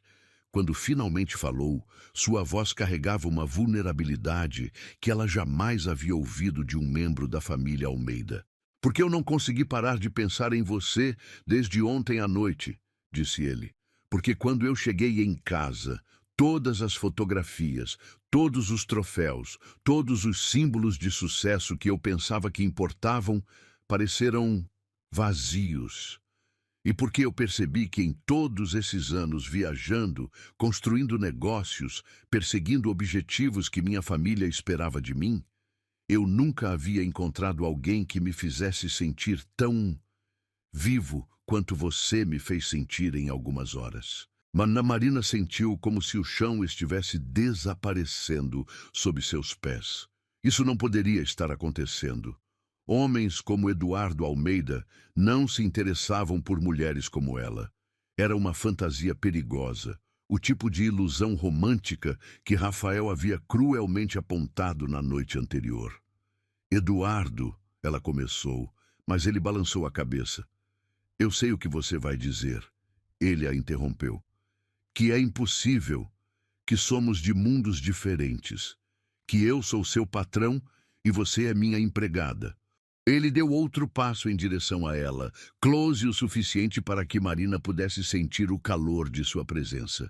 Quando finalmente falou, sua voz carregava uma vulnerabilidade que ela jamais havia ouvido de um membro da família Almeida. Porque eu não consegui parar de pensar em você desde ontem à noite, disse ele. Porque quando eu cheguei em casa, todas as fotografias, todos os troféus, todos os símbolos de sucesso que eu pensava que importavam, pareceram vazios. E porque eu percebi que em todos esses anos viajando, construindo negócios, perseguindo objetivos que minha família esperava de mim, eu nunca havia encontrado alguém que me fizesse sentir tão vivo quanto você me fez sentir em algumas horas. Ana Marina sentiu como se o chão estivesse desaparecendo sob seus pés. Isso não poderia estar acontecendo. Homens como Eduardo Almeida não se interessavam por mulheres como ela. Era uma fantasia perigosa, o tipo de ilusão romântica que Rafael havia cruelmente apontado na noite anterior. Eduardo, ela começou, mas ele balançou a cabeça. Eu sei o que você vai dizer. Ele a interrompeu. Que é impossível, que somos de mundos diferentes, que eu sou seu patrão e você é minha empregada. Ele deu outro passo em direção a ela, close o suficiente para que Marina pudesse sentir o calor de sua presença.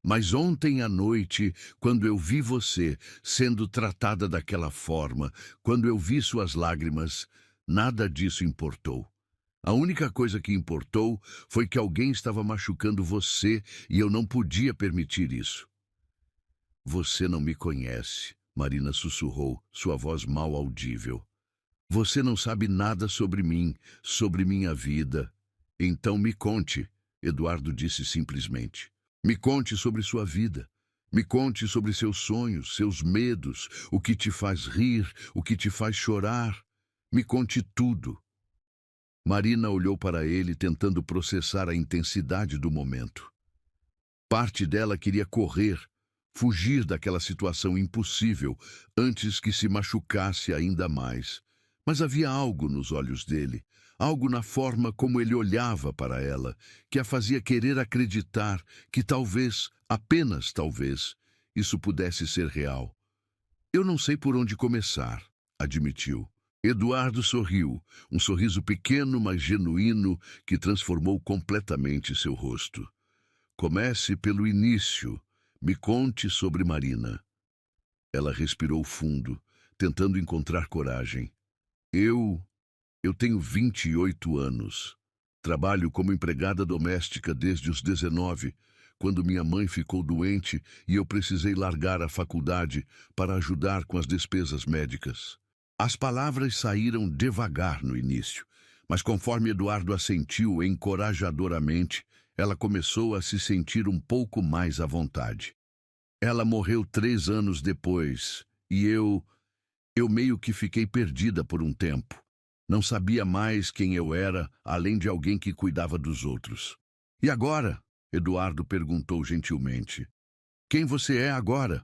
Mas ontem à noite, quando eu vi você sendo tratada daquela forma, quando eu vi suas lágrimas, nada disso importou. A única coisa que importou foi que alguém estava machucando você e eu não podia permitir isso. Você não me conhece, Marina sussurrou, sua voz mal audível. Você não sabe nada sobre mim, sobre minha vida. Então me conte, Eduardo disse simplesmente. Me conte sobre sua vida. Me conte sobre seus sonhos, seus medos, o que te faz rir, o que te faz chorar. Me conte tudo. Marina olhou para ele, tentando processar a intensidade do momento. Parte dela queria correr, fugir daquela situação impossível, antes que se machucasse ainda mais. Mas havia algo nos olhos dele, algo na forma como ele olhava para ela, que a fazia querer acreditar que talvez, apenas talvez, isso pudesse ser real. Eu não sei por onde começar, admitiu. Eduardo sorriu, um sorriso pequeno, mas genuíno, que transformou completamente seu rosto. Comece pelo início. Me conte sobre Marina. Ela respirou fundo, tentando encontrar coragem. Eu tenho 28 anos. Trabalho como empregada doméstica desde os 19, quando minha mãe ficou doente e eu precisei largar a faculdade para ajudar com as despesas médicas. As palavras saíram devagar no início, mas conforme Eduardo assentiu encorajadoramente, ela começou a se sentir um pouco mais à vontade. Ela morreu 3 anos depois, e eu meio que fiquei perdida por um tempo. Não sabia mais quem eu era, além de alguém que cuidava dos outros. E agora? Eduardo perguntou gentilmente. Quem você é agora?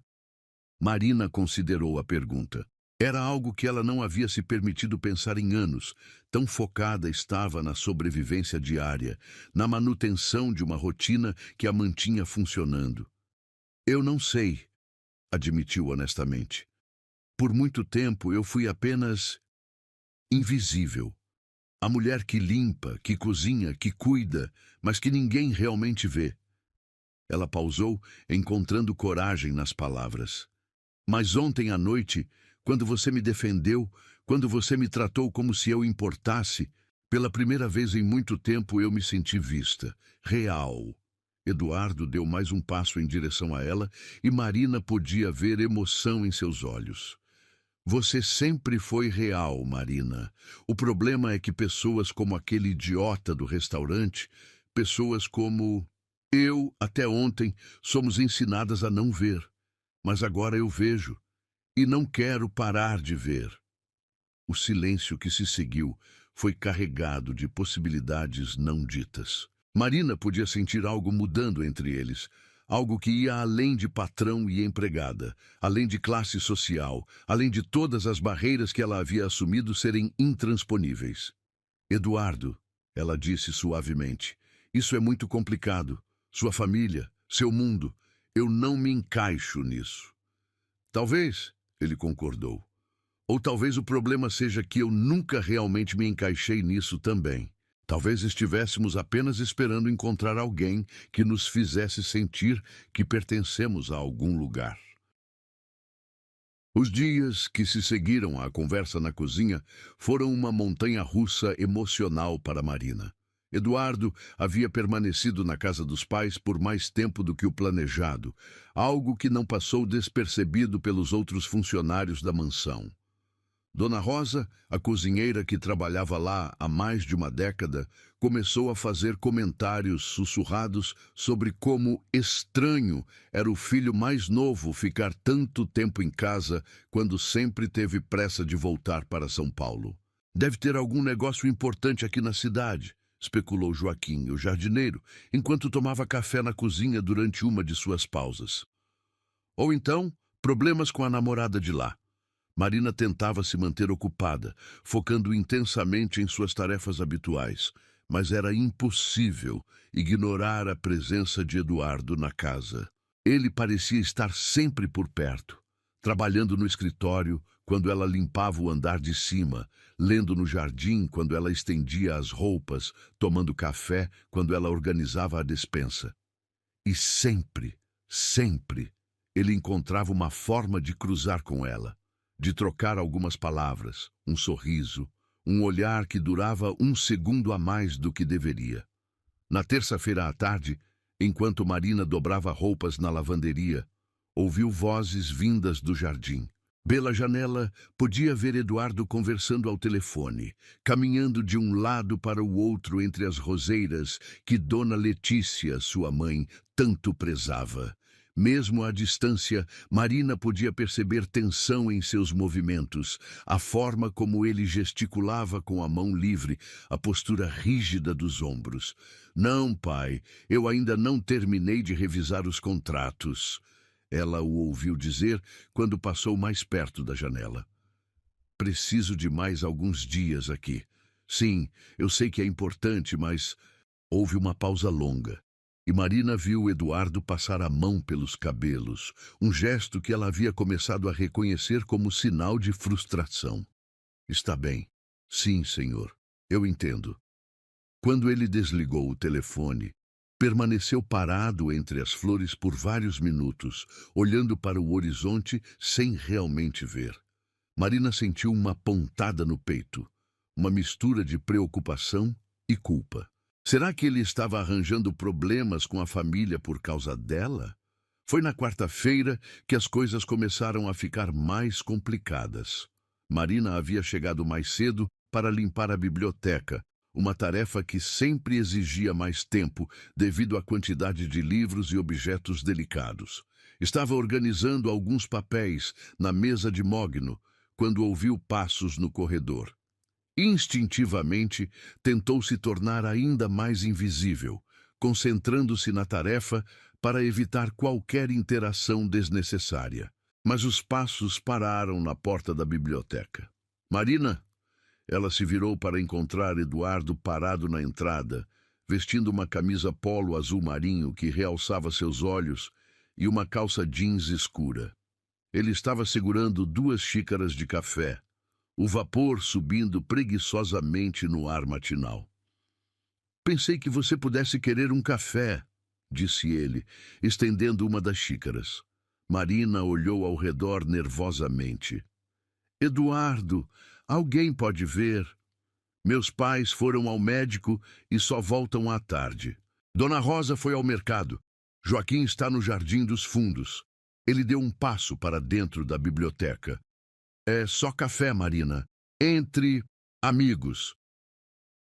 Marina considerou a pergunta. Era algo que ela não havia se permitido pensar em anos. Tão focada estava na sobrevivência diária, na manutenção de uma rotina que a mantinha funcionando. Eu não sei, admitiu honestamente. Por muito tempo eu fui apenas invisível. A mulher que limpa, que cozinha, que cuida, mas que ninguém realmente vê. Ela pausou, encontrando coragem nas palavras. Mas ontem à noite, quando você me defendeu, quando você me tratou como se eu importasse, pela primeira vez em muito tempo eu me senti vista, real. Eduardo deu mais um passo em direção a ela e Marina podia ver emoção em seus olhos. Você sempre foi real, Marina. O problema é que pessoas como aquele idiota do restaurante, pessoas como eu, até ontem, somos ensinadas a não ver. Mas agora eu vejo. E não quero parar de ver. O silêncio que se seguiu foi carregado de possibilidades não ditas. Marina podia sentir algo mudando entre eles, algo que ia além de patrão e empregada, além de classe social, além de todas as barreiras que ela havia assumido serem intransponíveis. Eduardo, ela disse suavemente, isso é muito complicado. Sua família, seu mundo, eu não me encaixo nisso. Talvez, ele concordou. Ou talvez o problema seja que eu nunca realmente me encaixei nisso também. Talvez estivéssemos apenas esperando encontrar alguém que nos fizesse sentir que pertencemos a algum lugar. Os dias que se seguiram à conversa na cozinha foram uma montanha-russa emocional para Marina. Eduardo havia permanecido na casa dos pais por mais tempo do que o planejado, algo que não passou despercebido pelos outros funcionários da mansão. Dona Rosa, a cozinheira que trabalhava lá há mais de uma década, começou a fazer comentários sussurrados sobre como estranho era o filho mais novo ficar tanto tempo em casa quando sempre teve pressa de voltar para São Paulo. Deve ter algum negócio importante aqui na cidade, especulou Joaquim, o jardineiro, enquanto tomava café na cozinha durante uma de suas pausas. Ou então, problemas com a namorada de lá. Marina tentava se manter ocupada, focando intensamente em suas tarefas habituais, mas era impossível ignorar a presença de Eduardo na casa. Ele parecia estar sempre por perto, trabalhando no escritório quando ela limpava o andar de cima, lendo no jardim quando ela estendia as roupas, tomando café quando ela organizava a despensa. E sempre, sempre, ele encontrava uma forma de cruzar com ela, de trocar algumas palavras, um sorriso, um olhar que durava um segundo a mais do que deveria. Na terça-feira à tarde, enquanto Marina dobrava roupas na lavanderia, ouviu vozes vindas do jardim. Pela janela, podia ver Eduardo conversando ao telefone, caminhando de um lado para o outro entre as roseiras que Dona Letícia, sua mãe, tanto prezava. Mesmo à distância, Marina podia perceber tensão em seus movimentos, a forma como ele gesticulava com a mão livre, a postura rígida dos ombros. Não, pai, eu ainda não terminei de revisar os contratos. Ela o ouviu dizer quando passou mais perto da janela. Preciso de mais alguns dias aqui. Sim, eu sei que é importante, mas... Houve uma pausa longa. E Marina viu Eduardo passar a mão pelos cabelos, um gesto que ela havia começado a reconhecer como sinal de frustração. Está bem. Sim, senhor. Eu entendo. Quando ele desligou o telefone, permaneceu parado entre as flores por vários minutos, olhando para o horizonte sem realmente ver. Marina sentiu uma pontada no peito, uma mistura de preocupação e culpa. Será que ele estava arranjando problemas com a família por causa dela? Foi na quarta-feira que as coisas começaram a ficar mais complicadas. Marina havia chegado mais cedo para limpar a biblioteca, uma tarefa que sempre exigia mais tempo devido à quantidade de livros e objetos delicados. Estava organizando alguns papéis na mesa de mogno quando ouviu passos no corredor. Instintivamente, tentou se tornar ainda mais invisível, concentrando-se na tarefa para evitar qualquer interação desnecessária. Mas os passos pararam na porta da biblioteca. Marina? Ela se virou para encontrar Eduardo parado na entrada, vestindo uma camisa polo azul marinho que realçava seus olhos e uma calça jeans escura. Ele estava segurando 2 xícaras de café, o vapor subindo preguiçosamente no ar matinal. Pensei que você pudesse querer um café, disse ele, estendendo uma das xícaras. Marina olhou ao redor nervosamente. Eduardo, alguém pode ver? Meus pais foram ao médico e só voltam à tarde. Dona Rosa foi ao mercado. Joaquim está no Jardim dos Fundos. Ele deu um passo para dentro da biblioteca. É só café, Marina. Entre amigos.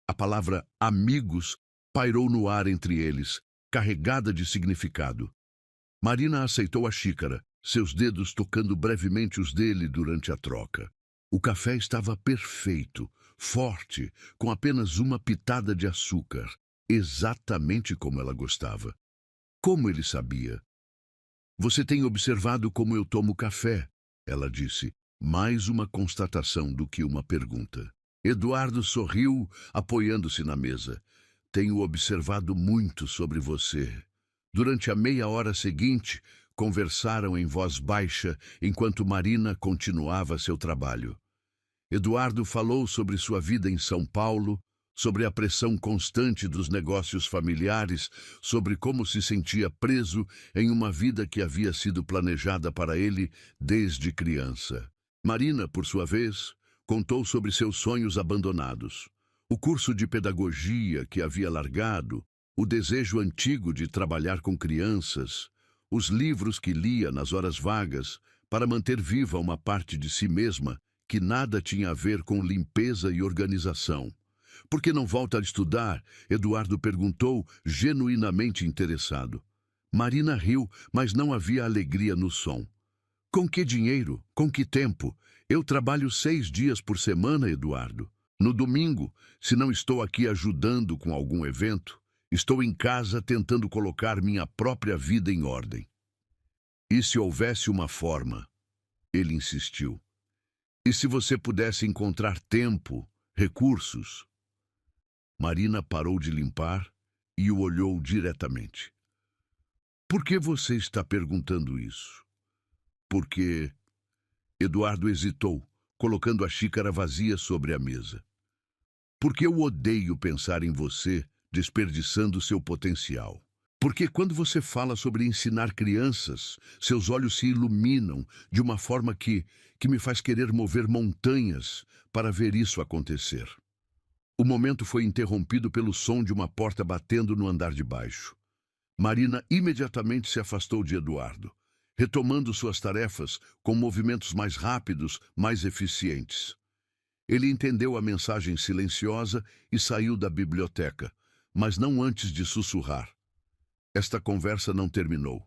A palavra amigos pairou no ar entre eles, carregada de significado. Marina aceitou a xícara, seus dedos tocando brevemente os dele durante a troca. O café estava perfeito, forte, com apenas uma pitada de açúcar, exatamente como ela gostava. Como ele sabia? Você tem observado como eu tomo café, ela disse. Mais uma constatação do que uma pergunta. Eduardo sorriu, apoiando-se na mesa. Tenho observado muito sobre você. Durante a meia hora seguinte, conversaram em voz baixa enquanto Marina continuava seu trabalho. Eduardo falou sobre sua vida em São Paulo, sobre a pressão constante dos negócios familiares, sobre como se sentia preso em uma vida que havia sido planejada para ele desde criança. Marina, por sua vez, contou sobre seus sonhos abandonados, o curso de pedagogia que havia largado, o desejo antigo de trabalhar com crianças, os livros que lia nas horas vagas para manter viva uma parte de si mesma que nada tinha a ver com limpeza e organização. Por que não volta a estudar? Eduardo perguntou, genuinamente interessado. Marina riu, mas não havia alegria no som. Com que dinheiro? Com que tempo? Eu trabalho 6 dias por semana, Eduardo. No domingo, se não estou aqui ajudando com algum evento, estou em casa tentando colocar minha própria vida em ordem. E se houvesse uma forma? Ele insistiu. E se você pudesse encontrar tempo, recursos? Marina parou de limpar e o olhou diretamente. Por que você está perguntando isso? Porque... Eduardo hesitou, colocando a xícara vazia sobre a mesa. Porque eu odeio pensar em você desperdiçando seu potencial. Porque quando você fala sobre ensinar crianças, seus olhos se iluminam de uma forma que me faz querer mover montanhas para ver isso acontecer. O momento foi interrompido pelo som de uma porta batendo no andar de baixo. Marina imediatamente se afastou de Eduardo. retomando suas tarefas com movimentos mais rápidos, mais eficientes. Ele entendeu a mensagem silenciosa e saiu da biblioteca, mas não antes de sussurrar. Esta conversa não terminou.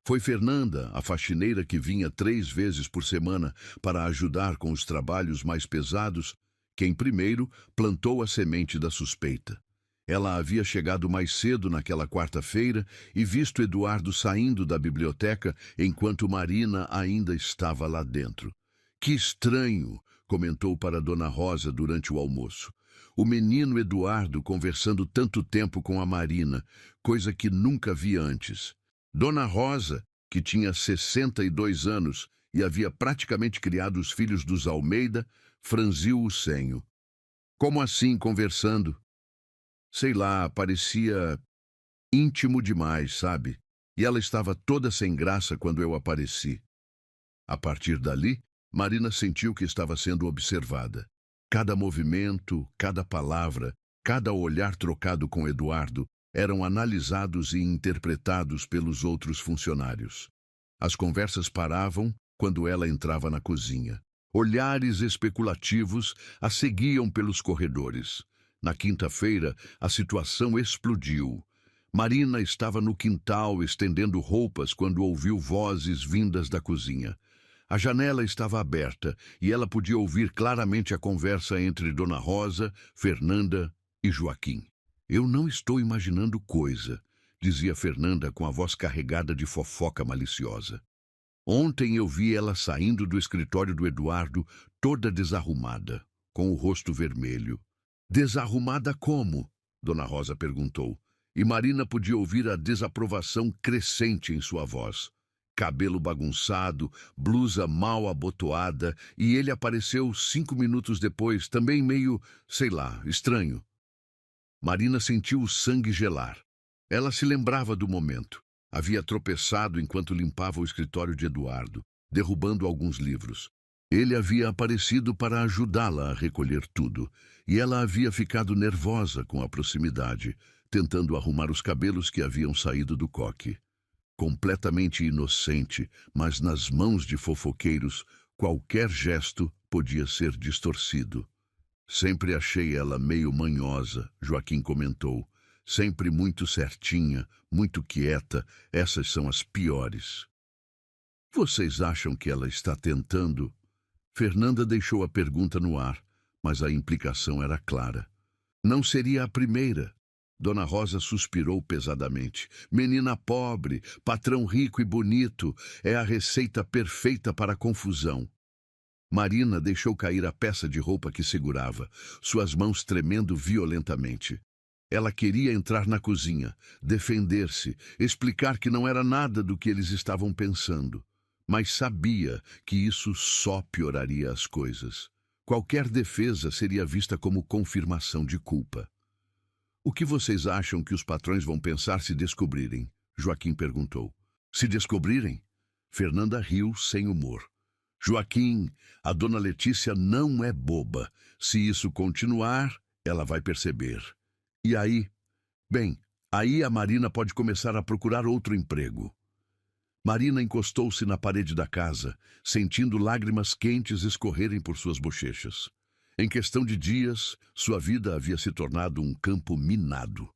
Foi Fernanda, a faxineira que vinha 3 vezes por semana para ajudar com os trabalhos mais pesados, quem primeiro plantou a semente da suspeita. Ela havia chegado mais cedo naquela quarta-feira e visto Eduardo saindo da biblioteca enquanto Marina ainda estava lá dentro. Que estranho, comentou para Dona Rosa durante o almoço. O menino Eduardo conversando tanto tempo com a Marina, coisa que nunca vi antes. Dona Rosa, que tinha 62 anos e havia praticamente criado os filhos dos Almeida, franziu o senho. Como assim conversando? Sei lá, parecia íntimo demais, sabe? E ela estava toda sem graça quando eu apareci. A partir dali, Marina sentiu que estava sendo observada. Cada movimento, cada palavra, cada olhar trocado com Eduardo eram analisados e interpretados pelos outros funcionários. As conversas paravam quando ela entrava na cozinha. Olhares especulativos a seguiam pelos corredores. Na quinta-feira, a situação explodiu. Marina estava no quintal estendendo roupas quando ouviu vozes vindas da cozinha. A janela estava aberta e ela podia ouvir claramente a conversa entre Dona Rosa, Fernanda e Joaquim. Eu não estou imaginando coisa, dizia Fernanda com a voz carregada de fofoca maliciosa. Ontem eu vi ela saindo do escritório do Eduardo toda desarrumada, com o rosto vermelho. Desarrumada como? Dona Rosa perguntou, e Marina podia ouvir a desaprovação crescente em sua voz. Cabelo bagunçado, blusa mal abotoada, e ele apareceu 5 minutos depois, também meio, sei lá, estranho. Marina sentiu o sangue gelar. Ela se lembrava do momento. Havia tropeçado enquanto limpava o escritório de Eduardo, derrubando alguns livros. Ele havia aparecido para ajudá-la a recolher tudo, e ela havia ficado nervosa com a proximidade, tentando arrumar os cabelos que haviam saído do coque. Completamente inocente, mas nas mãos de fofoqueiros, qualquer gesto podia ser distorcido. Sempre achei ela meio manhosa, Joaquim comentou. Sempre muito certinha, muito quieta, essas são as piores. Vocês acham que ela está tentando? Fernanda deixou a pergunta no ar, mas a implicação era clara. Não seria a primeira. Dona Rosa suspirou pesadamente. Menina pobre, patrão rico e bonito, é a receita perfeita para a confusão. Marina deixou cair a peça de roupa que segurava, suas mãos tremendo violentamente. Ela queria entrar na cozinha, defender-se, explicar que não era nada do que eles estavam pensando. Mas sabia que isso só pioraria as coisas. Qualquer defesa seria vista como confirmação de culpa. O que vocês acham que os patrões vão pensar se descobrirem? Joaquim perguntou. Se descobrirem? Fernanda riu sem humor. Joaquim, a dona Letícia não é boba. Se isso continuar, ela vai perceber. E aí? Bem, aí a Marina pode começar a procurar outro emprego. Marina encostou-se na parede da casa, sentindo lágrimas quentes escorrerem por suas bochechas. Em questão de dias, sua vida havia se tornado um campo minado.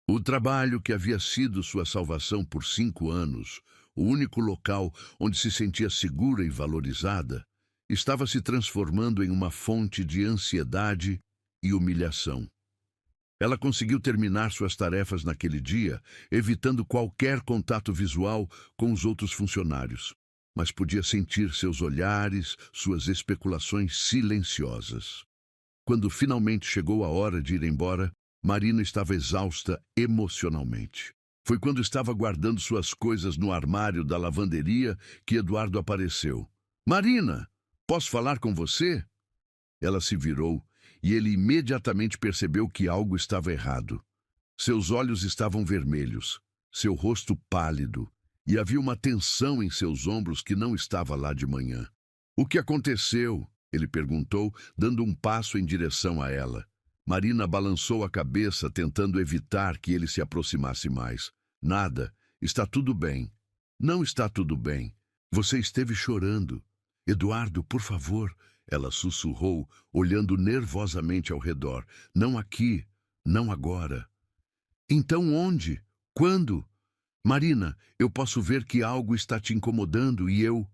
O trabalho que havia sido sua salvação por 5 anos, o único local onde se sentia segura e valorizada, estava se transformando em uma fonte de ansiedade e humilhação. Ela conseguiu terminar suas tarefas naquele dia, evitando qualquer contato visual com os outros funcionários, mas podia sentir seus olhares, suas especulações silenciosas. Quando finalmente chegou a hora de ir embora, Marina estava exausta emocionalmente. Foi quando estava guardando suas coisas no armário da lavanderia que Eduardo apareceu. Marina, posso falar com você? Ela se virou e ele imediatamente percebeu que algo estava errado. Seus olhos estavam vermelhos, seu rosto pálido, e havia uma tensão em seus ombros que não estava lá de manhã. O que aconteceu? Ele perguntou, dando um passo em direção a ela. Marina balançou a cabeça, tentando evitar que ele se aproximasse mais. Nada, está tudo bem. Não está tudo bem. Você esteve chorando. Eduardo, por favor, ela sussurrou, olhando nervosamente ao redor. Não aqui, não agora. Então onde? Quando? Marina, eu posso ver que algo está te incomodando e eu...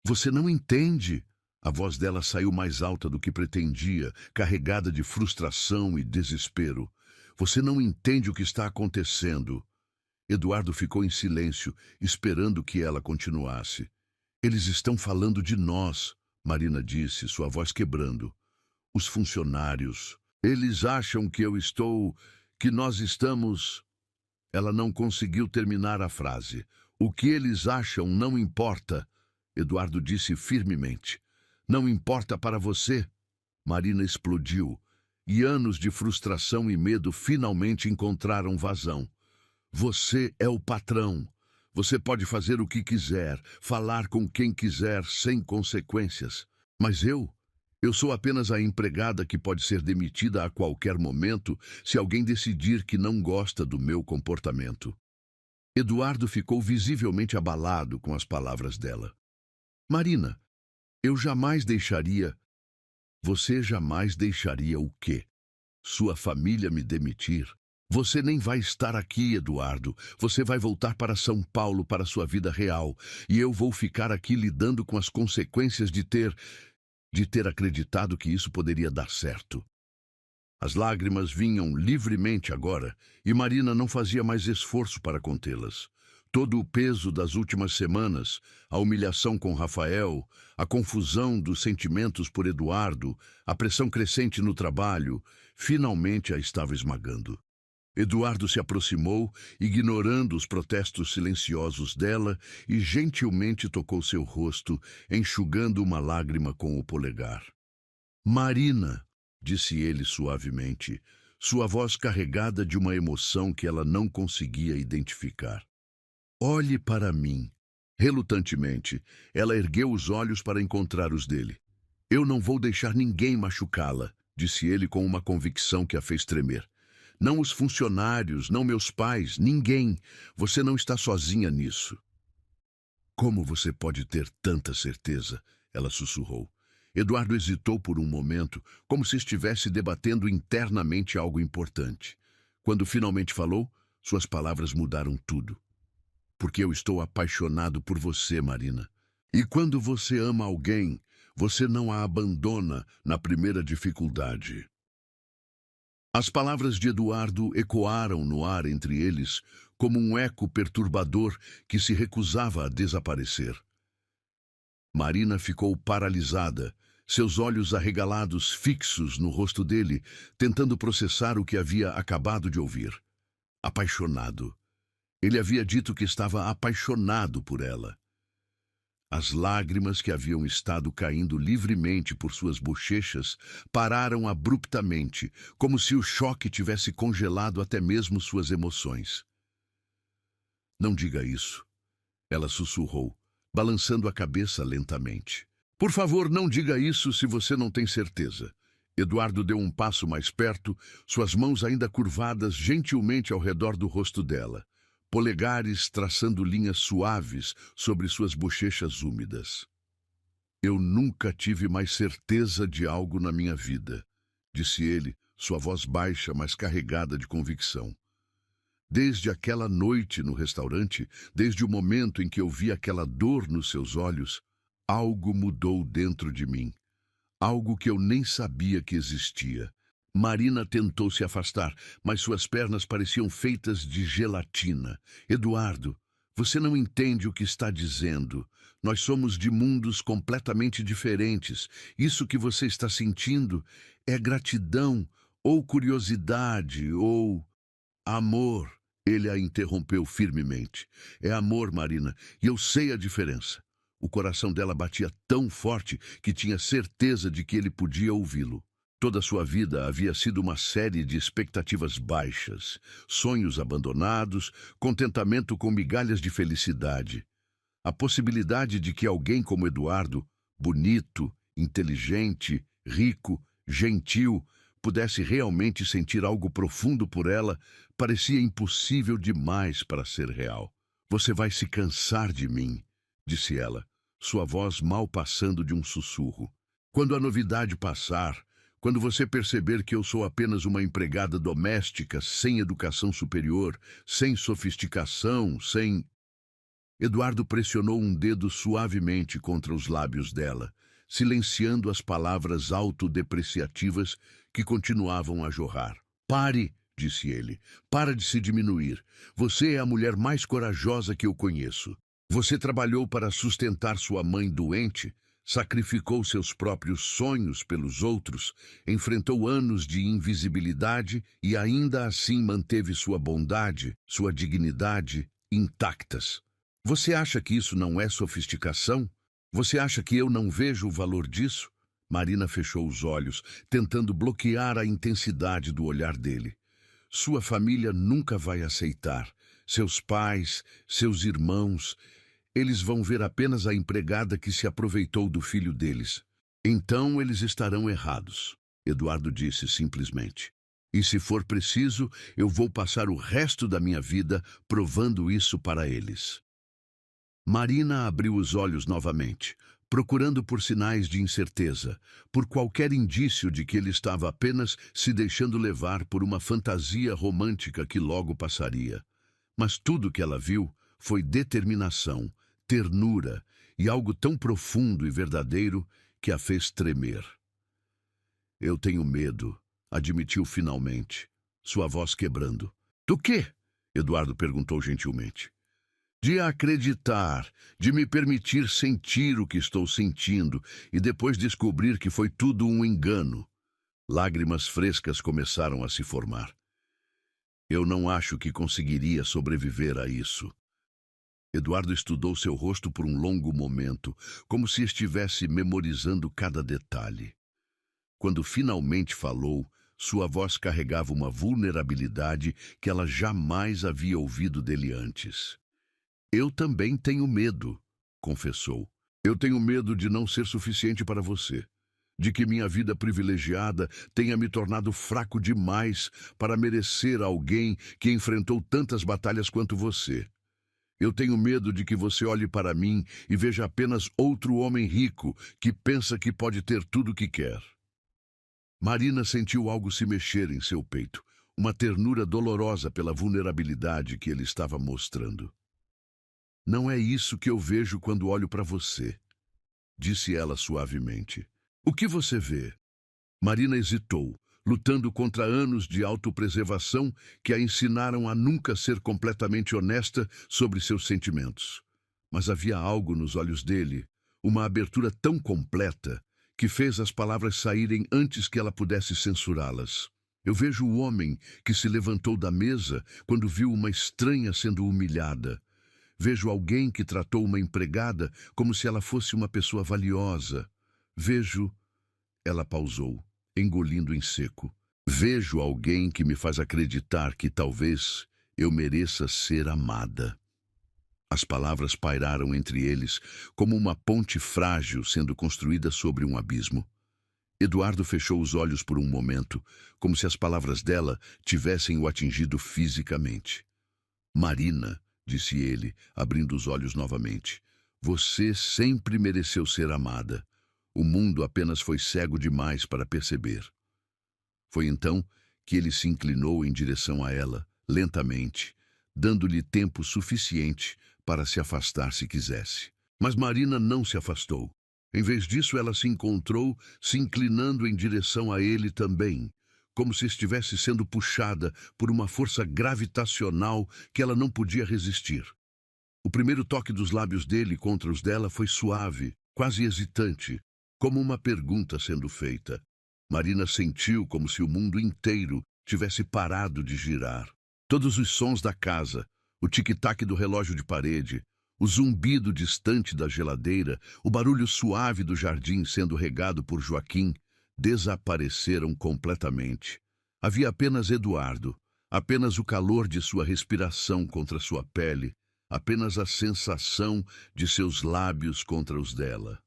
Você não entende. A voz dela saiu mais alta do que pretendia, carregada de frustração e desespero. Você não entende o que está acontecendo. Eduardo ficou em silêncio, esperando que ela continuasse. Eles estão falando de nós, Marina disse, sua voz quebrando. Os funcionários. Eles acham que eu estou... que nós estamos... Ela não conseguiu terminar a frase. O que eles acham não importa, Eduardo disse firmemente. Não importa para você. Marina explodiu, e anos de frustração e medo finalmente encontraram vazão. Você é o patrão. Você pode fazer o que quiser, falar com quem quiser, sem consequências. Mas eu sou apenas a empregada que pode ser demitida a qualquer momento se alguém decidir que não gosta do meu comportamento. Eduardo ficou visivelmente abalado com as palavras dela. Marina, eu jamais deixaria... Você jamais deixaria o quê? Sua família me demitir? Você nem vai estar aqui, Eduardo. Você vai voltar para São Paulo, para sua vida real. E eu vou ficar aqui lidando com as consequências de ter acreditado que isso poderia dar certo. As lágrimas vinham livremente agora, e Marina não fazia mais esforço para contê-las. Todo o peso das últimas semanas, a humilhação com Rafael, a confusão dos sentimentos por Eduardo, a pressão crescente no trabalho, finalmente a estava esmagando. Eduardo se aproximou, ignorando os protestos silenciosos dela, e gentilmente tocou seu rosto, enxugando uma lágrima com o polegar. Marina, disse ele suavemente, sua voz carregada de uma emoção que ela não conseguia identificar. Olhe para mim. Relutantemente, ela ergueu os olhos para encontrar os dele. Eu não vou deixar ninguém machucá-la, disse ele com uma convicção que a fez tremer. Não os funcionários, não meus pais, ninguém. Você não está sozinha nisso. Como você pode ter tanta certeza? Ela sussurrou. Eduardo hesitou por um momento, como se estivesse debatendo internamente algo importante. Quando finalmente falou, suas palavras mudaram tudo. Porque eu estou apaixonado por você, Marina. E quando você ama alguém, você não a abandona na primeira dificuldade. As palavras de Eduardo ecoaram no ar entre eles como um eco perturbador que se recusava a desaparecer. Marina ficou paralisada, seus olhos arregalados fixos no rosto dele, tentando processar o que havia acabado de ouvir. Apaixonado. Ele havia dito que estava apaixonado por ela. As lágrimas que haviam estado caindo livremente por suas bochechas pararam abruptamente, como se o choque tivesse congelado até mesmo suas emoções. Não diga isso, ela sussurrou, balançando a cabeça lentamente. Por favor, não diga isso se você não tem certeza. Eduardo deu um passo mais perto, suas mãos ainda curvadas gentilmente ao redor do rosto dela, polegares traçando linhas suaves sobre suas bochechas úmidas. Eu nunca tive mais certeza de algo na minha vida, disse ele, sua voz baixa, mas carregada de convicção. Desde aquela noite no restaurante, desde o momento em que eu vi aquela dor nos seus olhos, algo mudou dentro de mim. Algo que eu nem sabia que existia. Marina tentou se afastar, mas suas pernas pareciam feitas de gelatina. Eduardo, você não entende o que está dizendo. Nós somos de mundos completamente diferentes. Isso que você está sentindo é gratidão, ou curiosidade, ou... amor. Ele a interrompeu firmemente. É amor, Marina, e eu sei a diferença. O coração dela batia tão forte que tinha certeza de que ele podia ouvi-lo. Toda sua vida havia sido uma série de expectativas baixas, sonhos abandonados, contentamento com migalhas de felicidade. A possibilidade de que alguém como Eduardo, bonito, inteligente, rico, gentil, pudesse realmente sentir algo profundo por ela, parecia impossível demais para ser real. Você vai se cansar de mim, disse ela, sua voz mal passando de um sussurro. Quando a novidade passar, quando você perceber que eu sou apenas uma empregada doméstica, sem educação superior, sem sofisticação, sem... Eduardo pressionou um dedo suavemente contra os lábios dela, silenciando as palavras autodepreciativas que continuavam a jorrar. Pare, disse ele. Para de se diminuir. Você é a mulher mais corajosa que eu conheço. Você trabalhou para sustentar sua mãe doente, sacrificou seus próprios sonhos pelos outros, enfrentou anos de invisibilidade e ainda assim manteve sua bondade, sua dignidade intactas. Você acha que isso não é sofisticação? Você acha que eu não vejo o valor disso? Marina fechou os olhos, tentando bloquear a intensidade do olhar dele. Sua família nunca vai aceitar. Seus pais, seus irmãos, eles vão ver apenas a empregada que se aproveitou do filho deles. Então eles estarão errados, Eduardo disse simplesmente. E se for preciso, eu vou passar o resto da minha vida provando isso para eles. Marina abriu os olhos novamente, procurando por sinais de incerteza, por qualquer indício de que ele estava apenas se deixando levar por uma fantasia romântica que logo passaria. Mas tudo que ela viu foi determinação, ternura e algo tão profundo e verdadeiro que a fez tremer. Eu tenho medo, admitiu finalmente, sua voz quebrando. Do quê? Eduardo perguntou gentilmente. De acreditar, de me permitir sentir o que estou sentindo e depois descobrir que foi tudo um engano. Lágrimas frescas começaram a se formar. Eu não acho que conseguiria sobreviver a isso. Eduardo estudou seu rosto por um longo momento, como se estivesse memorizando cada detalhe. Quando finalmente falou, sua voz carregava uma vulnerabilidade que ela jamais havia ouvido dele antes. Eu também tenho medo, confessou. Eu tenho medo de não ser suficiente para você. De que minha vida privilegiada tenha me tornado fraco demais para merecer alguém que enfrentou tantas batalhas quanto você. Eu tenho medo de que você olhe para mim e veja apenas outro homem rico que pensa que pode ter tudo o que quer. Marina sentiu algo se mexer em seu peito, uma ternura dolorosa pela vulnerabilidade que ele estava mostrando. Não é isso que eu vejo quando olho para você, disse ela suavemente. O que você vê? Marina hesitou, lutando contra anos de autopreservação que a ensinaram a nunca ser completamente honesta sobre seus sentimentos. Mas havia algo nos olhos dele, uma abertura tão completa, que fez as palavras saírem antes que ela pudesse censurá-las. Eu vejo o homem que se levantou da mesa quando viu uma estranha sendo humilhada. Vejo alguém que tratou uma empregada como se ela fosse uma pessoa valiosa. Vejo... Ela pausou, engolindo em seco. Vejo alguém que me faz acreditar que talvez eu mereça ser amada. As palavras pairaram entre eles como uma ponte frágil sendo construída sobre um abismo. Eduardo fechou os olhos por um momento, como se as palavras dela tivessem o atingido fisicamente. Marina, disse ele, abrindo os olhos novamente, você sempre mereceu ser amada. O mundo apenas foi cego demais para perceber. Foi então que ele se inclinou em direção a ela, lentamente, dando-lhe tempo suficiente para se afastar se quisesse. Mas Marina não se afastou. Em vez disso, ela se encontrou se inclinando em direção a ele também, como se estivesse sendo puxada por uma força gravitacional que ela não podia resistir. O primeiro toque dos lábios dele contra os dela foi suave, quase hesitante, como uma pergunta sendo feita. Marina sentiu como se o mundo inteiro tivesse parado de girar. Todos os sons da casa, o tic-tac do relógio de parede, o zumbido distante da geladeira, o barulho suave do jardim sendo regado por Joaquim, desapareceram completamente. Havia apenas Eduardo, apenas o calor de sua respiração contra sua pele, apenas a sensação de seus lábios contra os dela.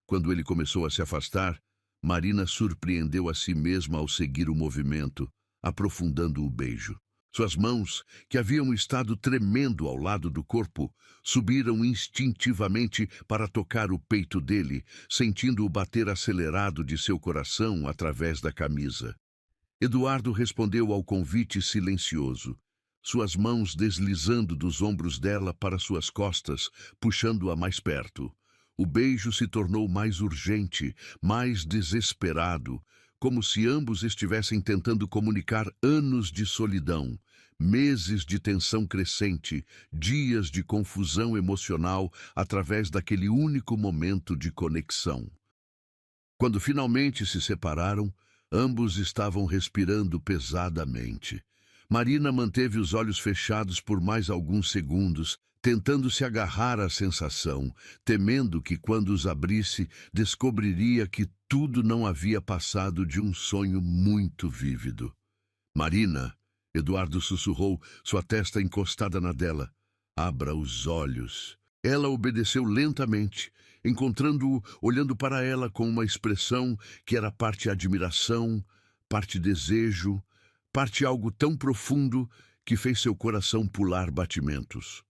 Quando ele começou a se afastar, Marina surpreendeu a si mesma ao seguir o movimento, aprofundando o beijo. Suas mãos, que haviam estado tremendo ao lado do corpo, subiram instintivamente para tocar o peito dele, sentindo o bater acelerado de seu coração através da camisa. Eduardo respondeu ao convite silencioso, suas mãos deslizando dos ombros dela para suas costas, puxando-a mais perto. O beijo se tornou mais urgente, mais desesperado, como se ambos estivessem tentando comunicar anos de solidão, meses de tensão crescente, dias de confusão emocional através daquele único momento de conexão. Quando finalmente se separaram, ambos estavam respirando pesadamente. Marina manteve os olhos fechados por mais alguns segundos, tentando se agarrar à sensação, temendo que quando os abrisse, descobriria que tudo não havia passado de um sonho muito vívido. Marina, Eduardo sussurrou, sua testa encostada na dela. Abra os olhos. Ela obedeceu lentamente, encontrando-o olhando para ela com uma expressão que era parte admiração, parte desejo, parte algo tão profundo que fez seu coração pular batimentos.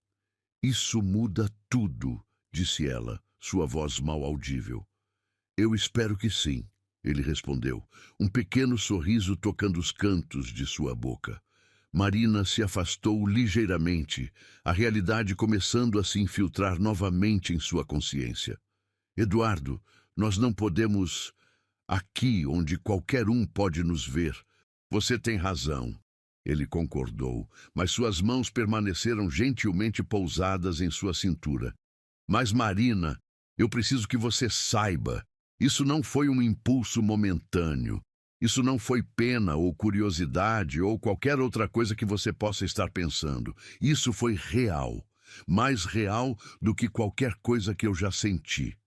Isso muda tudo, disse ela, sua voz mal audível. Eu espero que sim, ele respondeu, um pequeno sorriso tocando os cantos de sua boca. Marina se afastou ligeiramente, a realidade começando a se infiltrar novamente em sua consciência. Eduardo, nós não podemos... Aqui, onde qualquer um pode nos ver. Você tem razão. Ele concordou, mas suas mãos permaneceram gentilmente pousadas em sua cintura. Mas, Marina, eu preciso que você saiba, isso não foi um impulso momentâneo. Isso não foi pena ou curiosidade ou qualquer outra coisa que você possa estar pensando. Isso foi real, mais real do que qualquer coisa que eu já senti.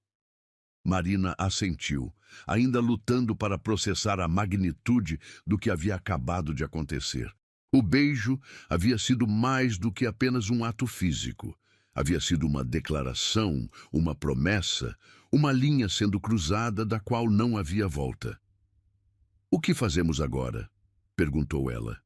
Marina assentiu, ainda lutando para processar a magnitude do que havia acabado de acontecer. O beijo havia sido mais do que apenas um ato físico. Havia sido uma declaração, uma promessa, uma linha sendo cruzada da qual não havia volta. O que fazemos agora? Perguntou ela.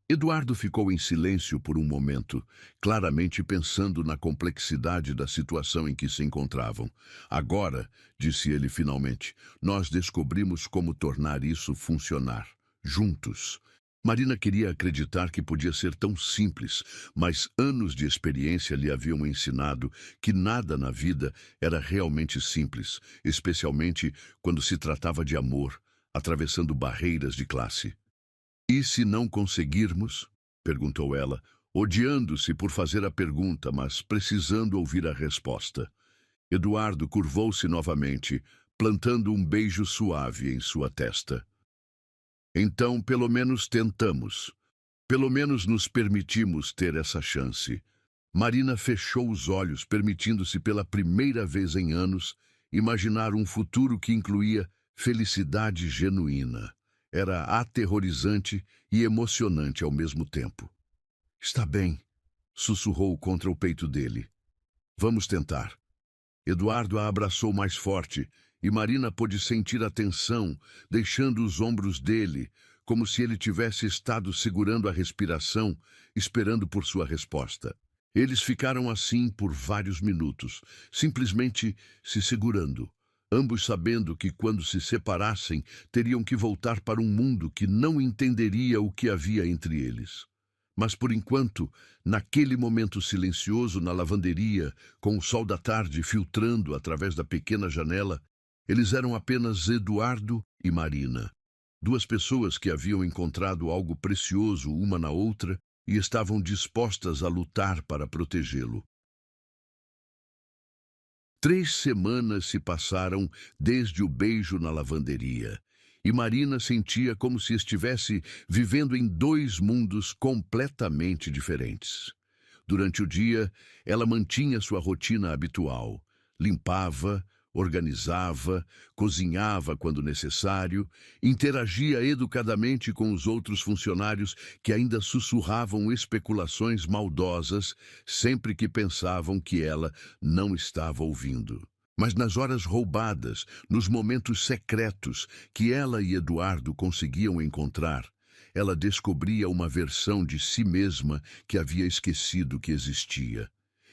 Eduardo ficou em silêncio por um momento, claramente pensando na complexidade da situação em que se encontravam. Agora, disse ele finalmente, nós descobrimos como tornar isso funcionar, juntos. Marina queria acreditar que podia ser tão simples, mas anos de experiência lhe haviam ensinado que nada na vida era realmente simples, especialmente quando se tratava de amor, atravessando barreiras de classe. E se não conseguirmos? Perguntou ela, odiando-se por fazer a pergunta, mas precisando ouvir a resposta. Eduardo curvou-se novamente, plantando um beijo suave em sua testa. Então, pelo menos tentamos. Pelo menos nos permitimos ter essa chance. Marina fechou os olhos, permitindo-se pela primeira vez em anos imaginar um futuro que incluía felicidade genuína. Era aterrorizante e emocionante ao mesmo tempo. Está bem, sussurrou contra o peito dele. Vamos tentar. Eduardo a abraçou mais forte e Marina pôde sentir a tensão, deixando os ombros dele, como se ele tivesse estado segurando a respiração, esperando por sua resposta. Eles ficaram assim por vários minutos, simplesmente se segurando, ambos sabendo que quando se separassem, teriam que voltar para um mundo que não entenderia o que havia entre eles. Mas, por enquanto, naquele momento silencioso na lavanderia, com o sol da tarde filtrando através da pequena janela, eles eram apenas Eduardo e Marina, duas pessoas que haviam encontrado algo precioso uma na outra e estavam dispostas a lutar para protegê-lo. 3 semanas se passaram desde o beijo na lavanderia, e Marina sentia como se estivesse vivendo em 2 mundos completamente diferentes. Durante o dia, ela mantinha sua rotina habitual, limpava, organizava, cozinhava quando necessário, interagia educadamente com os outros funcionários que ainda sussurravam especulações maldosas sempre que pensavam que ela não estava ouvindo. Mas nas horas roubadas, nos momentos secretos que ela e Eduardo conseguiam encontrar, ela descobria uma versão de si mesma que havia esquecido que existia.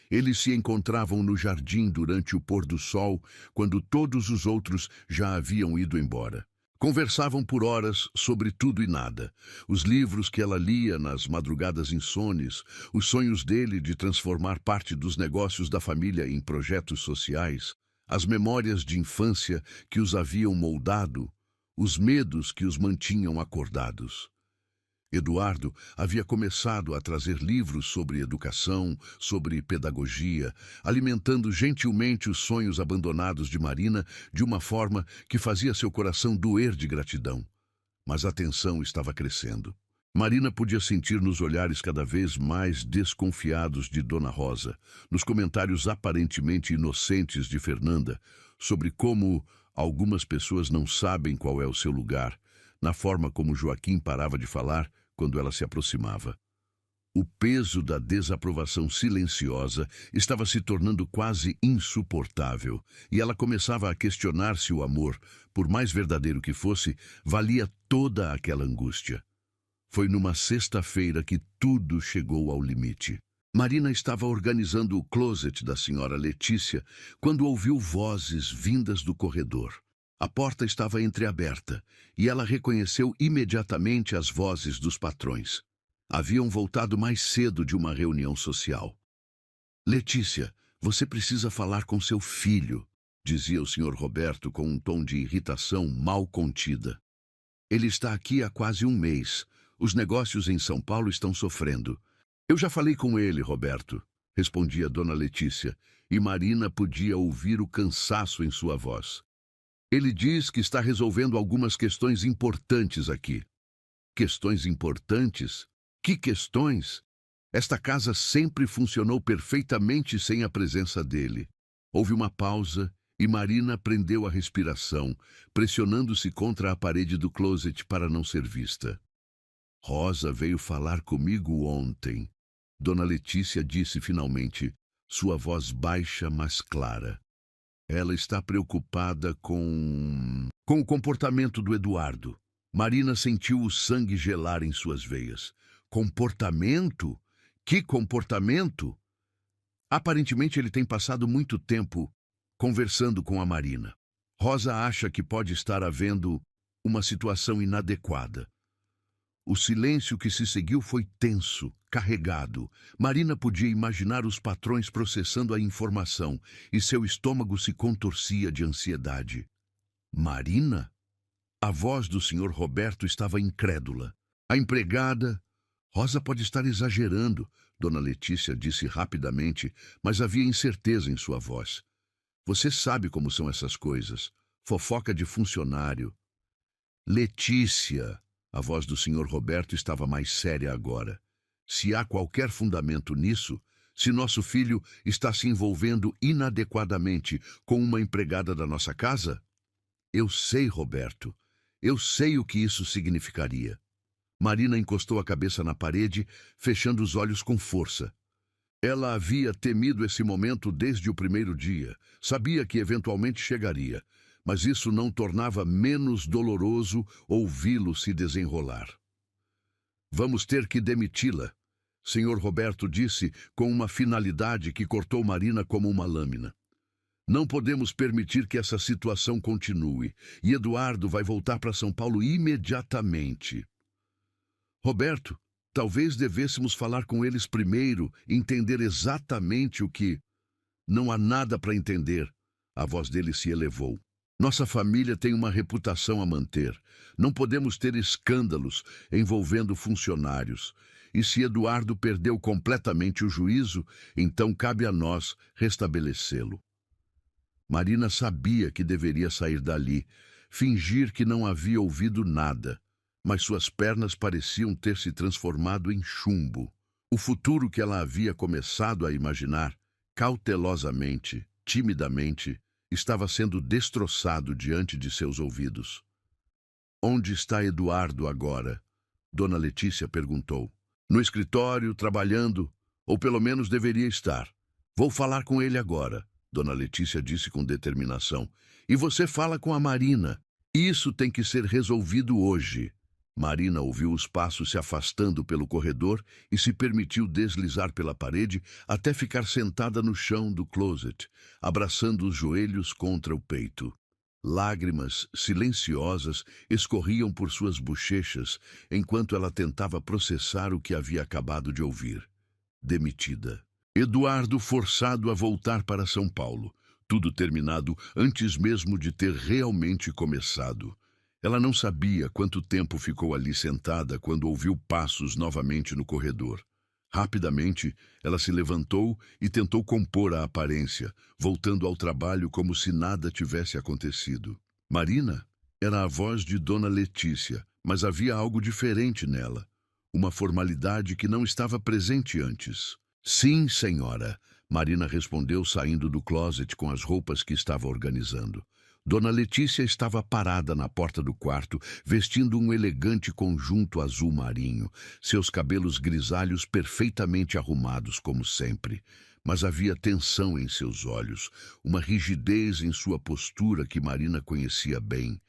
Eles se encontravam no jardim durante o pôr do sol, quando todos os outros já haviam ido embora. Conversavam por horas sobre tudo e nada. Os livros que ela lia nas madrugadas insones, os sonhos dele de transformar parte dos negócios da família em projetos sociais, as memórias de infância que os haviam moldado, os medos que os mantinham acordados. Eduardo havia começado a trazer livros sobre educação, sobre pedagogia, alimentando gentilmente os sonhos abandonados de Marina de uma forma que fazia seu coração doer de gratidão. Mas a tensão estava crescendo. Marina podia sentir nos olhares cada vez mais desconfiados de Dona Rosa, nos comentários aparentemente inocentes de Fernanda, sobre como algumas pessoas não sabem qual é o seu lugar, na forma como Joaquim parava de falar quando ela se aproximava. O peso da desaprovação silenciosa estava se tornando quase insuportável, e ela começava a questionar se o amor, por mais verdadeiro que fosse, valia toda aquela angústia. Foi numa sexta-feira que tudo chegou ao limite. Marina estava organizando o closet da senhora Letícia quando ouviu vozes vindas do corredor. A porta estava entreaberta e ela reconheceu imediatamente as vozes dos patrões. Haviam voltado mais cedo de uma reunião social. "Letícia, você precisa falar com seu filho", dizia o Sr. Roberto com um tom de irritação mal contida. "Ele está aqui há quase um mês. Os negócios em São Paulo estão sofrendo." "Eu já falei com ele, Roberto", respondia Dona Letícia, e Marina podia ouvir o cansaço em sua voz. "Ele diz que está resolvendo algumas questões importantes aqui." "Questões importantes? Que questões?" Esta casa sempre funcionou perfeitamente sem a presença dele. Houve uma pausa e Marina prendeu a respiração, pressionando-se contra a parede do closet para não ser vista. "Rosa veio falar comigo ontem", Dona Letícia disse finalmente, sua voz baixa, mas clara. "Ela está preocupada com o comportamento do Eduardo." Marina sentiu o sangue gelar em suas veias. "Comportamento? Que comportamento?" "Aparentemente ele tem passado muito tempo conversando com a Marina. Rosa acha que pode estar havendo uma situação inadequada." O silêncio que se seguiu foi tenso, carregado. Marina podia imaginar os patrões processando a informação e seu estômago se contorcia de ansiedade. "Marina?" A voz do Sr. Roberto estava incrédula. "A empregada..." "Rosa pode estar exagerando", Dona Letícia disse rapidamente, mas havia incerteza em sua voz. "Você sabe como são essas coisas. Fofoca de funcionário." "Letícia..." A voz do Sr. Roberto estava mais séria agora. "Se há qualquer fundamento nisso, se nosso filho está se envolvendo inadequadamente com uma empregada da nossa casa..." "Eu sei, Roberto. Eu sei o que isso significaria." Marina encostou a cabeça na parede, fechando os olhos com força. Ela havia temido esse momento desde o primeiro dia. Sabia que eventualmente chegaria, mas isso não tornava menos doloroso ouvi-lo se desenrolar. "Vamos ter que demiti-la", Sr. Roberto disse com uma finalidade que cortou Marina como uma lâmina. "Não podemos permitir que essa situação continue, e Eduardo vai voltar para São Paulo imediatamente." "Roberto, talvez devêssemos falar com eles primeiro, entender exatamente o que..." "Não há nada para entender." A voz dele se elevou. "Nossa família tem uma reputação a manter. Não podemos ter escândalos envolvendo funcionários. E se Eduardo perdeu completamente o juízo, então cabe a nós restabelecê-lo." Marina sabia que deveria sair dali, fingir que não havia ouvido nada, mas suas pernas pareciam ter se transformado em chumbo. O futuro que ela havia começado a imaginar, cautelosamente, timidamente, estava sendo destroçado diante de seus ouvidos. "Onde está Eduardo agora?" Dona Letícia perguntou. "No escritório, trabalhando, ou pelo menos deveria estar. Vou falar com ele agora", Dona Letícia disse com determinação. "E você fala com a Marina. Isso tem que ser resolvido hoje." Marina ouviu os passos se afastando pelo corredor e se permitiu deslizar pela parede até ficar sentada no chão do closet, abraçando os joelhos contra o peito. Lágrimas silenciosas escorriam por suas bochechas enquanto ela tentava processar o que havia acabado de ouvir. Demitida. Eduardo forçado a voltar para São Paulo. Tudo terminado antes mesmo de ter realmente começado. Ela não sabia quanto tempo ficou ali sentada quando ouviu passos novamente no corredor. Rapidamente, ela se levantou e tentou compor a aparência, voltando ao trabalho como se nada tivesse acontecido. Marina era a voz de Dona Letícia, mas havia algo diferente nela. Uma formalidade que não estava presente antes. Sim, senhora, Marina respondeu saindo do closet com as roupas que estava organizando. Dona Letícia estava parada na porta do quarto, vestindo um elegante conjunto azul marinho, seus cabelos grisalhos perfeitamente arrumados como sempre. Mas havia tensão em seus olhos, uma rigidez em sua postura que Marina conhecia bem.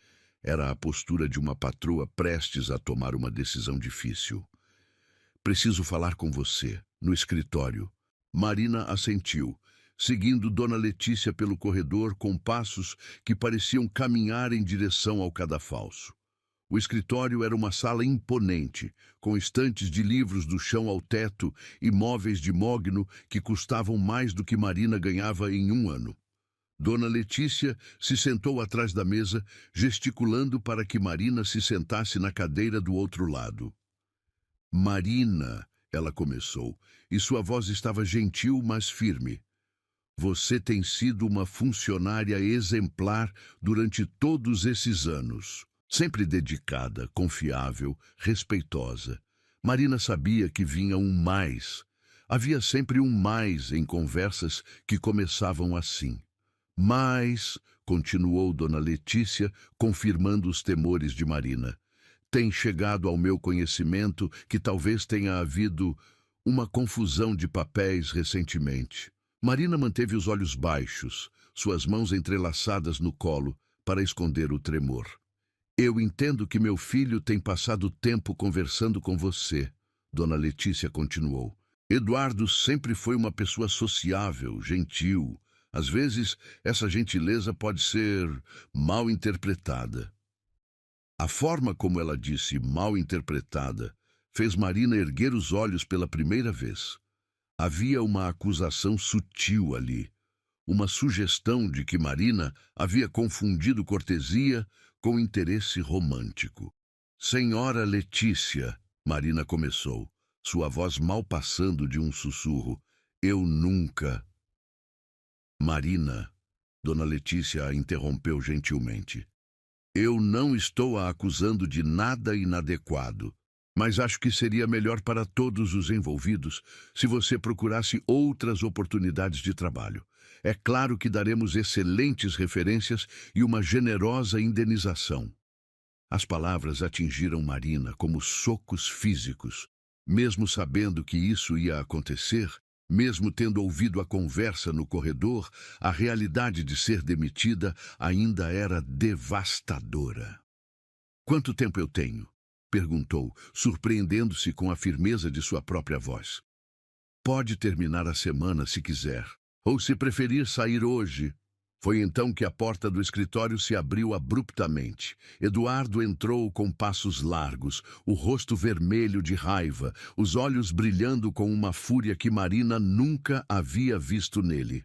Era a postura de uma patroa prestes a tomar uma decisão difícil. Preciso falar com você, no escritório. Marina assentiu, seguindo Dona Letícia pelo corredor com passos que pareciam caminhar em direção ao cadafalso. O escritório era uma sala imponente, com estantes de livros do chão ao teto e móveis de mogno que custavam mais do que Marina ganhava em um ano. Dona Letícia se sentou atrás da mesa, gesticulando para que Marina se sentasse na cadeira do outro lado. Marina, ela começou, e sua voz estava gentil, mas firme. Você tem sido uma funcionária exemplar durante todos esses anos. Sempre dedicada, confiável, respeitosa. Marina sabia que vinha um mais. Havia sempre um mais em conversas que começavam assim. Mas, continuou Dona Letícia, confirmando os temores de Marina, tem chegado ao meu conhecimento que talvez tenha havido uma confusão de papéis recentemente. Marina manteve os olhos baixos, suas mãos entrelaçadas no colo, para esconder o tremor. Eu entendo que meu filho tem passado tempo conversando com você, Dona Letícia continuou. Eduardo sempre foi uma pessoa sociável, gentil. Às vezes, essa gentileza pode ser mal interpretada. A forma como ela disse mal interpretada fez Marina erguer os olhos pela primeira vez. Havia uma acusação sutil ali, uma sugestão de que Marina havia confundido cortesia com interesse romântico. Senhora Letícia, Marina começou, sua voz mal passando de um sussurro. Eu nunca... Marina, Dona Letícia a interrompeu gentilmente. Eu não estou a acusando de nada inadequado, mas acho que seria melhor para todos os envolvidos se você procurasse outras oportunidades de trabalho. É claro que daremos excelentes referências e uma generosa indenização. As palavras atingiram Marina como socos físicos. Mesmo sabendo que isso ia acontecer, mesmo tendo ouvido a conversa no corredor, a realidade de ser demitida ainda era devastadora. Quanto tempo eu tenho? Perguntou, surpreendendo-se com a firmeza de sua própria voz. Pode terminar a semana se quiser, ou se preferir sair hoje. Foi então que a porta do escritório se abriu abruptamente. Eduardo entrou com passos largos, o rosto vermelho de raiva, os olhos brilhando com uma fúria que Marina nunca havia visto nele.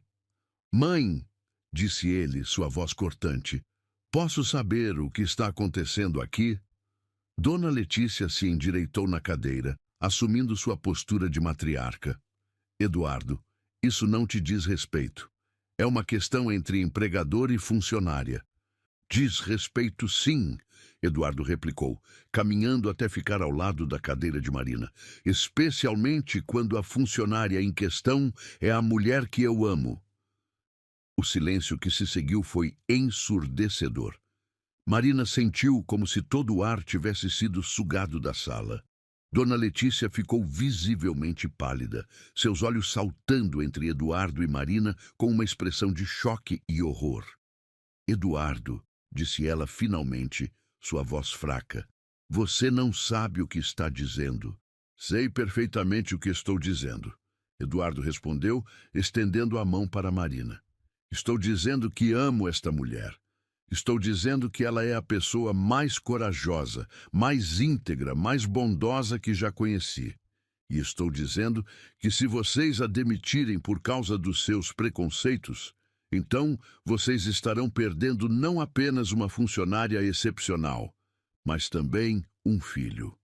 Mãe, disse ele, sua voz cortante, posso saber o que está acontecendo aqui? Dona Letícia se endireitou na cadeira, assumindo sua postura de matriarca. Eduardo, isso não te diz respeito. É uma questão entre empregador e funcionária. Diz respeito, sim, Eduardo replicou, caminhando até ficar ao lado da cadeira de Marina, especialmente quando a funcionária em questão é a mulher que eu amo. O silêncio que se seguiu foi ensurdecedor. Marina sentiu como se todo o ar tivesse sido sugado da sala. Dona Letícia ficou visivelmente pálida, seus olhos saltando entre Eduardo e Marina com uma expressão de choque e horror. Eduardo, disse ela finalmente, sua voz fraca, Você não sabe o que está dizendo. Sei perfeitamente o que estou dizendo, Eduardo respondeu, estendendo a mão para Marina. Estou dizendo que amo esta mulher. Estou dizendo que ela é a pessoa mais corajosa, mais íntegra, mais bondosa que já conheci. E estou dizendo que se vocês a demitirem por causa dos seus preconceitos, então vocês estarão perdendo não apenas uma funcionária excepcional, mas também um filho.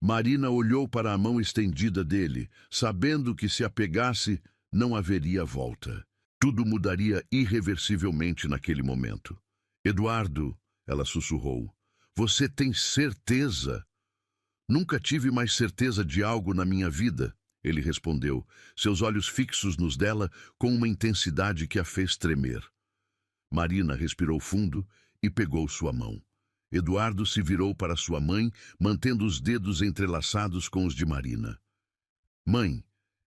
Marina olhou para a mão estendida dele, sabendo que se a pegasse, não haveria volta. Tudo mudaria irreversivelmente naquele momento. Eduardo, ela sussurrou, você tem certeza? Nunca tive mais certeza de algo na minha vida, ele respondeu, seus olhos fixos nos dela com uma intensidade que a fez tremer. Marina respirou fundo e pegou sua mão. Eduardo se virou para sua mãe, mantendo os dedos entrelaçados com os de Marina. Mãe,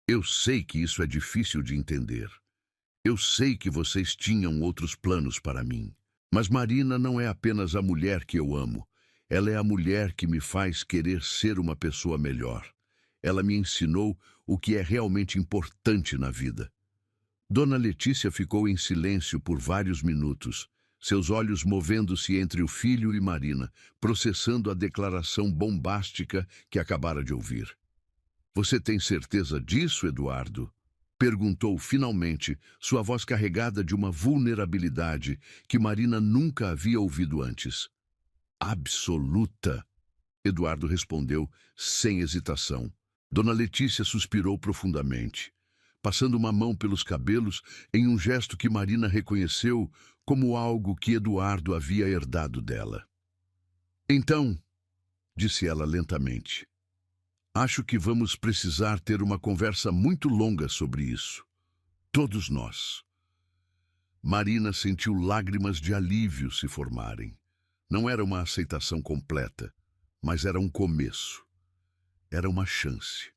eu sei que isso é difícil de entender. Eu sei que vocês tinham outros planos para mim. Mas Marina não é apenas a mulher que eu amo. Ela é a mulher que me faz querer ser uma pessoa melhor. Ela me ensinou o que é realmente importante na vida. Dona Letícia ficou em silêncio por vários minutos, seus olhos movendo-se entre o filho e Marina, processando a declaração bombástica que acabara de ouvir. Você tem certeza disso, Eduardo? Perguntou finalmente, sua voz carregada de uma vulnerabilidade que Marina nunca havia ouvido antes. Absoluta, Eduardo respondeu, sem hesitação. Dona Letícia suspirou profundamente, passando uma mão pelos cabelos em um gesto que Marina reconheceu como algo que Eduardo havia herdado dela. Então, disse ela lentamente, acho que vamos precisar ter uma conversa muito longa sobre isso. Todos nós. Marina sentiu lágrimas de alívio se formarem. Não era uma aceitação completa, mas era um começo. Era uma chance.